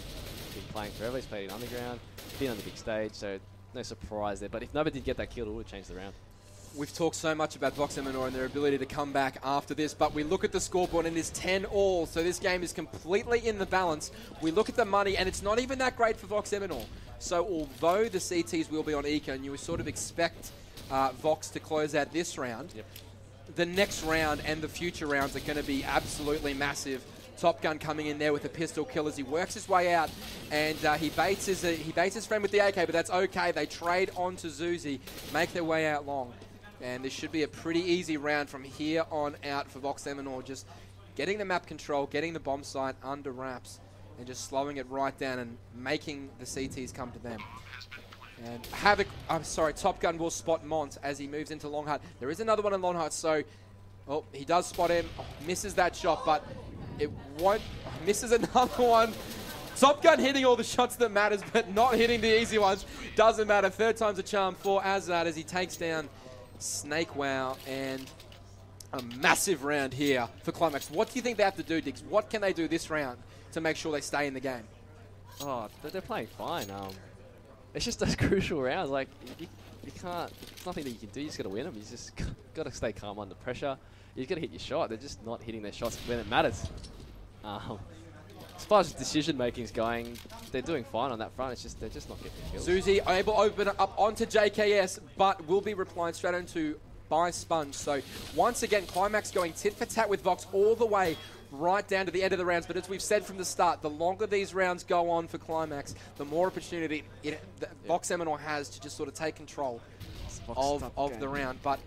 He's been playing forever. He's played in underground, been on the big stage, so no surprise there. But if nobody did get that kill, it would have changed the round. We've talked so much about Vox Eminor and their ability to come back after this, but we look at the scoreboard and it is 10-all, so this game is completely in the balance. We look at the money and it's not even that great for Vox Eminor. So although the CTs will be on Eco and you would sort of expect Vox to close out this round, the next round and the future rounds are going to be absolutely massive. Top Gun coming in there with a pistol kill as he works his way out, and he baits his friend with the AK, but that's okay. They trade on to Zuzi, make their way out long. And this should be a pretty easy round from here on out for Vox Eminor. Just getting the map control, getting the bomb site under wraps, and just slowing it right down and making the CTs come to them. And Top Gun will spot Mont as he moves into Longhart. There is another one in Longhart, so he does spot him. Misses that shot, but it won't. Misses another one. Top Gun hitting all the shots that matters, but not hitting the easy ones. Doesn't matter. Third time's a charm for Azad as he takes down Snakewell, and a massive round here for Qlimax. What do you think they have to do, Diggs? What can they do this round to make sure they stay in the game? Oh, they're playing fine. It's just those crucial rounds. Like, you can't, there's nothing that you can do. You just got to win them. You just got to stay calm under pressure. You got to hit your shot. They're just not hitting their shots when it matters. As far as decision making is going, they're doing fine on that front. It's just they're just not getting kills. Zuzi able to open it up onto JKS, but will be replying straight into by Sponge. So once again, Qlimax going tit for tat with Vox all the way right down to the end of the rounds. But as we've said from the start, the longer these rounds go on for Qlimax, the more opportunity Vox Eminor has to just sort of take control of the round. But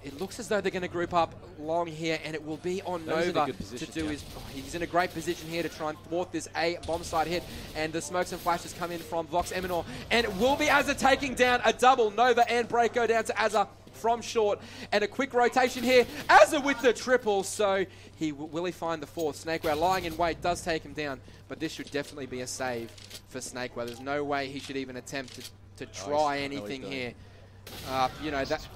it looks as though they're going to group up long here, and it will be on Nova to do his... Oh, he's in a great position here to try and thwart this A bomb side hit, and the smokes and flashes come in from Vox Eminor, and it will be Azza taking down a double. Nova and Break go down to Azza from short, and a quick rotation here. Azza with the triple, so will he find the fourth? Snakeware lying in wait does take him down, but this should definitely be a save for Snakeware. There's no way he should even attempt to try anything here. You know, that...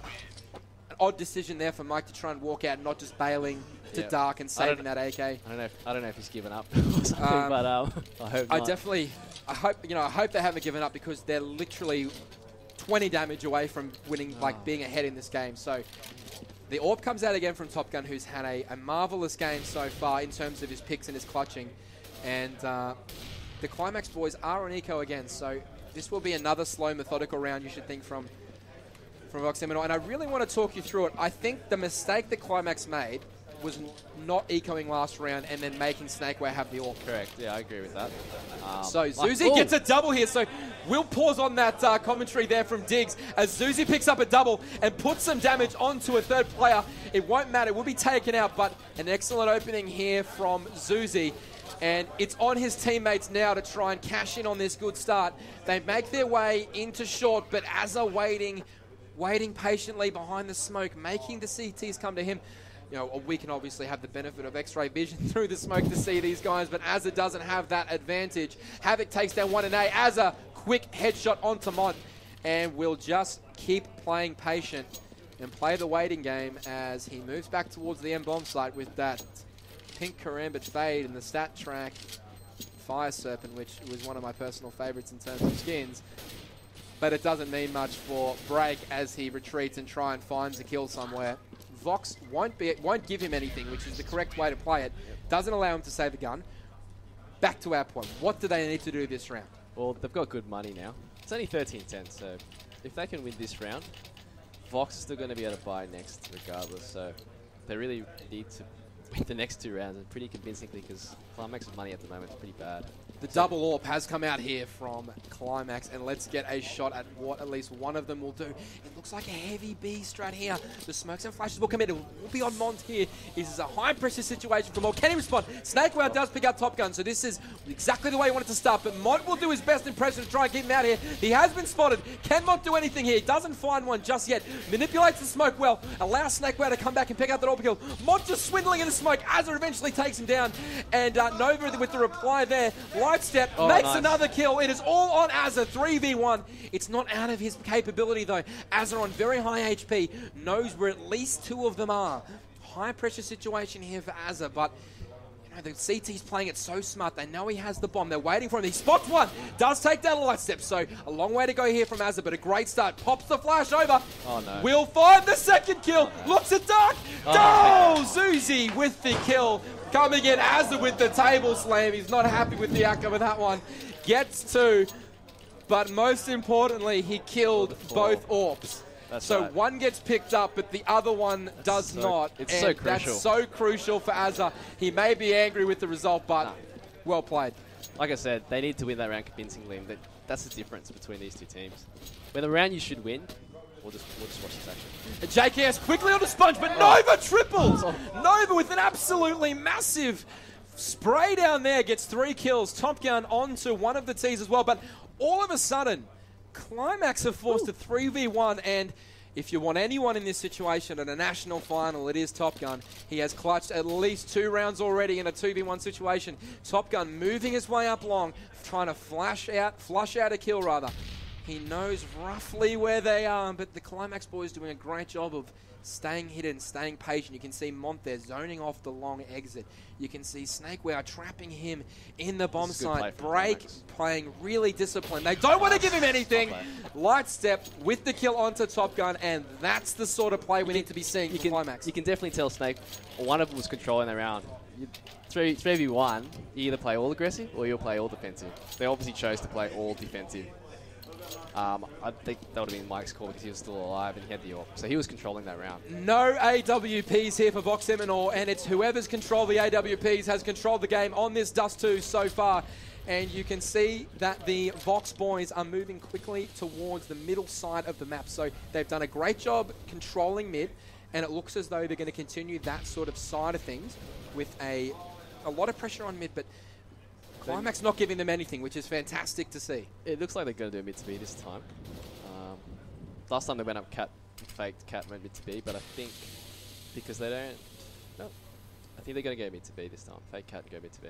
odd decision there for Mike to try and walk out, and not just bailing to dark and saving that AK. I don't know if he's given up or something, but I hope not. I hope they haven't given up, because they're literally 20 damage away from winning, like being ahead in this game. So the AWP comes out again from Top Gun, who's had a marvelous game so far in terms of his picks and his clutching, and the Qlimax boys are on eco again. So this will be another slow, methodical round, you should think, from Vox Eminor, and I really want to talk you through it. I think the mistake that Qlimax made was not ecoing last round and then making Snakeware have the AWP. Correct, yeah, I agree with that. So Zuzi gets a double here, so we'll pause on that commentary there from Diggs as Zuzi picks up a double and puts some damage onto a third player. It won't matter, it will be taken out, but an excellent opening here from Zuzi. And it's on his teammates now to try and cash in on this good start. They make their way into short, but Azza waiting patiently behind the smoke, making the CTs come to him. You know, we can obviously have the benefit of X-ray vision through the smoke to see these guys, but Azza doesn't have that advantage. Havoc takes down 1 and A. Azza, quick headshot onto Mont, and we'll just keep playing patient and play the waiting game as he moves back towards the M-bomb site with that pink Karambit fade and the stat track Fire Serpent, which was one of my personal favorites in terms of skins. But it doesn't mean much for Break as he retreats and try and finds a kill somewhere. Vox won't give him anything, which is the correct way to play it. Doesn't allow him to save a gun. Back to our point. What do they need to do this round? Well, they've got good money now. It's only 13-10, so if they can win this round, Vox is still going to be able to buy next regardless. So they really need to win the next 2 rounds, and pretty convincingly, because Qlimax's money at the moment is pretty bad. The double AWP has come out here from Qlimax, and let's get a shot at what at least one of them will do. It looks like a heavy B strat here. The smokes and flashes will come in. It will be on Mont here. This is a high pressure situation for Mont. Can he respond? Snakeware does pick up Top Gun, so this is exactly the way he wanted to start, but Mont will do his best impression to try and keep him out here. He has been spotted. Can Mont do anything here? He doesn't find one just yet. Manipulates the smoke well. Allows Snakeware to come back and pick out that AWP kill. Mont just swindling in the smoke. Azza eventually takes him down, and Nova with the reply there. Light step, makes another kill. It is all on Azza, 3v1. It's not out of his capability though. Azza on very high HP, knows where at least 2 of them are. High pressure situation here for Azza, but you know, the CT's playing it so smart. They know he has the bomb. They're waiting for him. He spots one. Does take down a light step. So a long way to go here from Azza, but a great start. Pops the flash over. Oh no. Will find the second kill. Looks at Dark. Oh, Zuzi with the kill. Coming in, Azza with the table slam. He's not happy with the outcome of that one. Gets 2, but most importantly, he killed both AWPs. So right. One gets picked up, but the other one does not. It's so crucial. That's so crucial for Azza. He may be angry with the result, but well played. Like I said, they need to win that round convincingly. That's the difference between these 2 teams. When the round you should win, we'll just watch this action. JKS quickly on the sponge, but Nova triples! Nova with an absolutely massive spray down there, gets 3 kills. Top Gun onto one of the T's as well, but all of a sudden, Qlimax have forced a 3v1, and if you want anyone in this situation at a national final, it is Top Gun. He has clutched at least 2 rounds already in a 2v1 situation. Top Gun moving his way up long, trying to flush out a kill rather. He knows roughly where they are, but the Qlimax boys doing a great job of staying hidden, staying patient. You can see Mont there zoning off the long exit. You can see Snakeware trapping him in the bomb site. Break playing really disciplined. They don't want to give him anything. Light step with the kill onto Top Gun, and that's the sort of play we need to be seeing from Qlimax. You can definitely tell Snake, one of them was controlling the round. 3v1, you either play all aggressive or you'll play all defensive. They obviously chose to play all defensive. I think that would have been Mike's call because he was still alive and he had the AWP. So he was controlling that round. No AWPs here for Vox Eminor, and it's whoever's controlled the AWPs has controlled the game on this Dust 2 so far. And you can see that the Vox boys are moving quickly towards the middle side of the map. So they've done a great job controlling mid, and it looks as though they're going to continue that sort of side of things with a lot of pressure on mid, but Qlimax not giving them anything, which is fantastic to see. It looks like they're going to do mid to B this time. Last time they went up cat, faked cat went mid to B, but I think because they don't, no, I think they're going to go mid to B this time. Fake cat and go mid to B.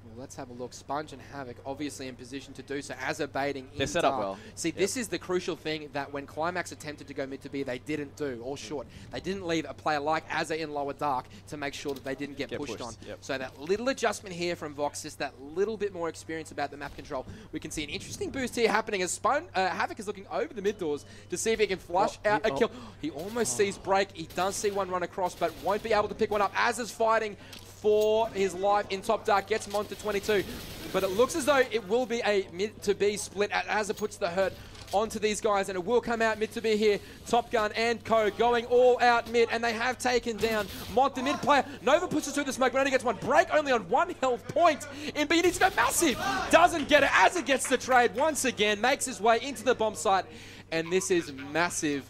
Well, let's have a look. Sponge and Havoc obviously in position to do so as a baiting. They're set up well. See, this is the crucial thing that when Qlimax attempted to go mid to B, they didn't do, or short. They didn't leave a player like Azza in lower dark to make sure that they didn't get pushed on. Yep. So that little adjustment here from Vox, just that little bit more experience about the map control. We can see an interesting boost here happening as Havoc is looking over the mid doors to see if he can flush out a kill. He almost sees break. He does see one run across, but won't be able to pick one up. Azza's fighting for his life in top dark, gets him on to 22. But it looks as though it will be a mid to B split as it puts the hurt onto these guys, and it will come out mid to B here. Top Gun and Co going all out mid, and they have taken down Mont, the mid player. Nova puts it through the smoke, but only gets one. Break only on 1 health point. In B, he needs to go massive. Doesn't get it as it gets the trade once again. Makes his way into the bomb site, and this is massive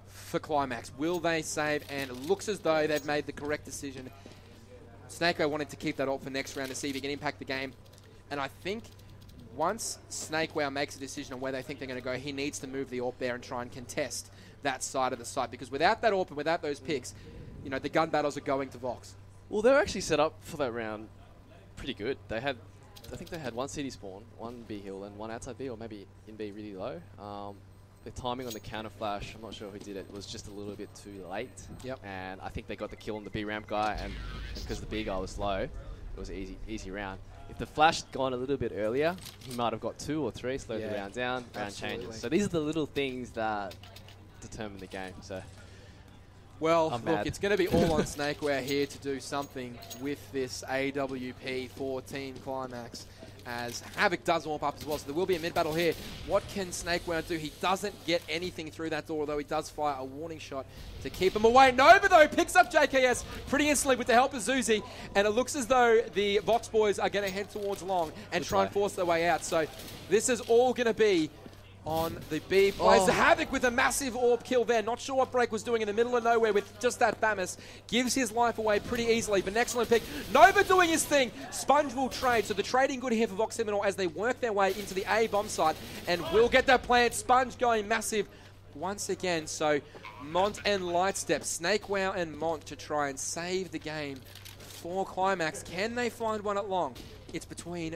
for Qlimax. Will they save? And it looks as though they've made the correct decision. Snakeo wanted to keep that ult for next round to see if he can impact the game. And I think once Snakeo makes a decision on where they think they're going to go, he needs to move the AWP there and try and contest that side of the site. Because without that AWP and without those picks, you know, the gun battles are going to Vox. Well, they were actually set up for that round pretty good. They had, I think they had one city spawn, one B hill, and one outside B, or maybe in B really low. The timing on the counter flash, I'm not sure who did it, was just a little bit too late. Yep. And I think they got the kill on the B ramp guy, and because the B guy was low, it was an easy round. If the flash had gone a little bit earlier, he might have got 2 or 3, slowed the round down, round changes. So these are the little things that determine the game. So, well, look, it's going to be all on Snakeware here to do something with this AWP for Team Qlimax, as Havoc does warm up as well. So there will be a mid battle here. What can Snakeware do? He doesn't get anything through that door, although he does fire a warning shot to keep him away. Nova, though, picks up JKS pretty instantly with the help of Zuzi, and it looks as though the Vox boys are going to head towards long and try and force their way out. So this is all going to be on the B plays. Havoc with a massive AWP kill there. Not sure what Break was doing in the middle of nowhere with just that Bamus. Gives his life away pretty easily, but an excellent pick. Nova doing his thing. Sponge will trade, so the trading good here for Vox Eminor as they work their way into the A bomb site, and will get that plant. Sponge going massive once again. So Mont and Lightstep, Snakewow and Mont to try and save the game for Qlimax. Can they find one at long? It's between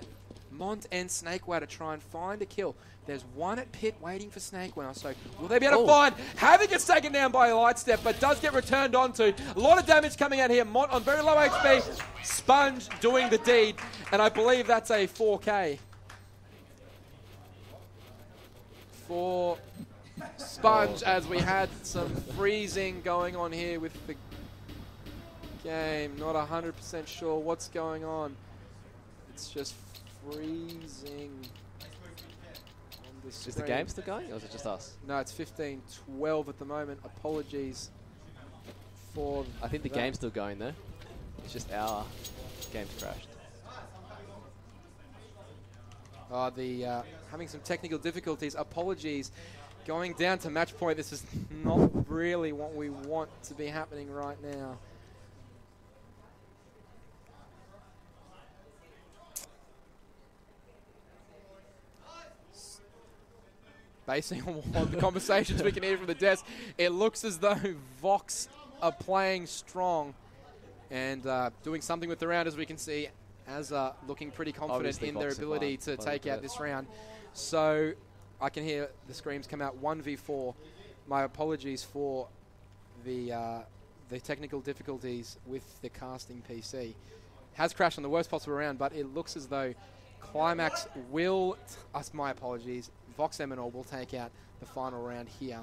Mont and Snakewow to try and find a kill. There's one at pit waiting for Snakewow, so will they be able to find? Havoc gets taken down by a Lightstep, but does get returned onto. A lot of damage coming out here. Mont on very low HP. Sponge doing the deed, and I believe that's a 4K for Sponge, as we had some freezing going on here with the game. Not 100% sure what's going on. It's just freezing. Is the game still going, or is it just us? No, it's 15-12 at the moment. Apologies for I think the game's still going though. It's just our game's crashed. Having some technical difficulties. Apologies. Going down to match point. This is not really what we want to be happening right now. Basing on the conversations we can hear from the desk, it looks as though Vox are playing strong and doing something with the round, as we can see, as looking pretty confident Obviously in their Vox ability to take out this round. So I can hear the screams come out 1v4. My apologies for the technical difficulties with the casting PC. Has crashed on the worst possible round, but it looks as though Qlimax will, my apologies, Vox Eminor will take out the final round here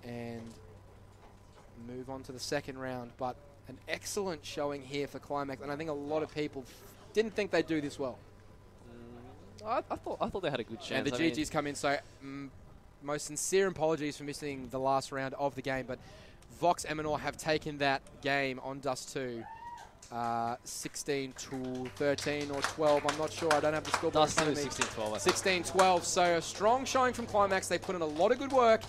and move on to the second round. But an excellent showing here for Qlimax, and I think a lot of people didn't think they'd do this well. I thought they had a good chance. And the GGs come in, so most sincere apologies for missing the last round of the game, but Vox Eminor have taken that game on Dust 2. 16 to 13 or 12. I'm not sure. I don't have the scoreboard in front of me. 16-12. 16-12. So a strong showing from Qlimax. They put in a lot of good work,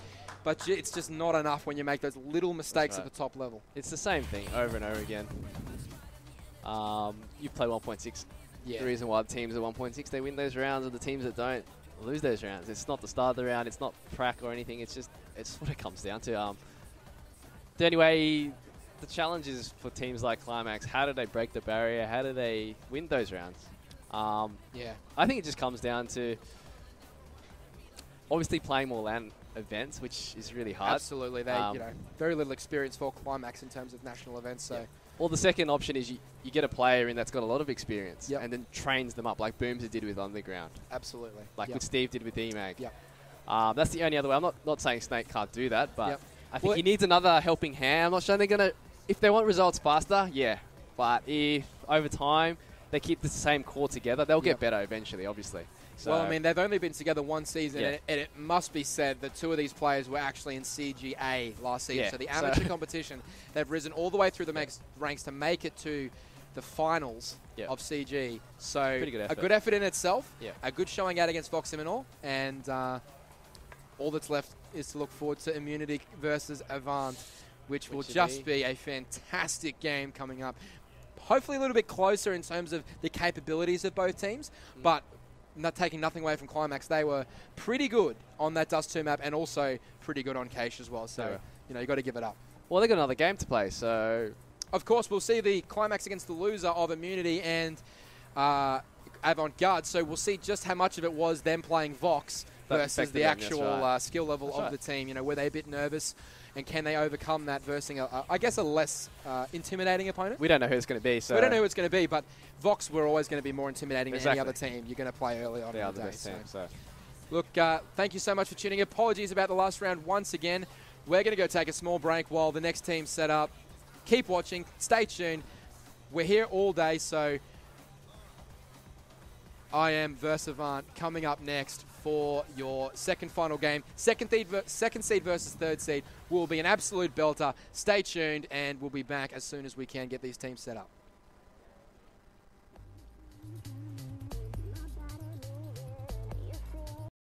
but it's just not enough when you make those little mistakes at the top level. It's the same thing over and over again. You play 1.6. Yeah. The reason why the teams at 1.6 they win those rounds, and the teams that don't lose those rounds. It's not the start of the round. It's not prac or anything. It's what it comes down to. Anyway. The challenge is for teams like Qlimax, how do they break the barrier? How do they win those rounds? Yeah. I think it just comes down to obviously playing more LAN events, which is really hard. Absolutely. They, very little experience for Qlimax in terms of national events. So. Yeah. Well, the second option is you get a player in that's got a lot of experience yep. and then trains them up like Boomser did with Underground. Absolutely. Like yep. what Steve did with DMAG. Yep. That's the only other way. I'm not saying Snake can't do that, but yep. I think he needs another helping hand. I'm not sure they're going to... If they want results faster, yeah. But if over time they keep the same core together, they'll get better eventually, obviously. So well, I mean, they've only been together one season, and it must be said that two of these players were actually in CGA last season. Yeah. So the amateur competition, they've risen all the way through the ranks to make it to the finals of CG. So pretty good effort. A good effort in itself, yeah. A good showing out against Vox Eminor, and all that's left is to look forward to Immunity versus Avant, which will just be a fantastic game coming up. Hopefully a little bit closer in terms of the capabilities of both teams, but not taking nothing away from Qlimax. They were pretty good on that Dust 2 map and also pretty good on Cache as well. So, you've got to give it up. Well, they've got another game to play, so... Of course, we'll see the Qlimax against the loser of Immunity and Avant-Garde, so we'll see just how much of it was them playing Vox versus the actual skill level of the team. Were they a bit nervous? And can they overcome that versus, I guess, a less intimidating opponent? We don't know who it's going to be. So we don't know who it's going to be, but Vox were always going to be more intimidating than any other team you're going to play early on in the day. Best team, so. Look, thank you so much for tuning in. Apologies about the last round once again. We're going to go take a small break while the next team's set up. Keep watching. Stay tuned. We're here all day, so I am Versavant coming up next for your second final game. Second seed versus third seed will be an absolute belter. Stay tuned, and we'll be back as soon as we can get these teams set up.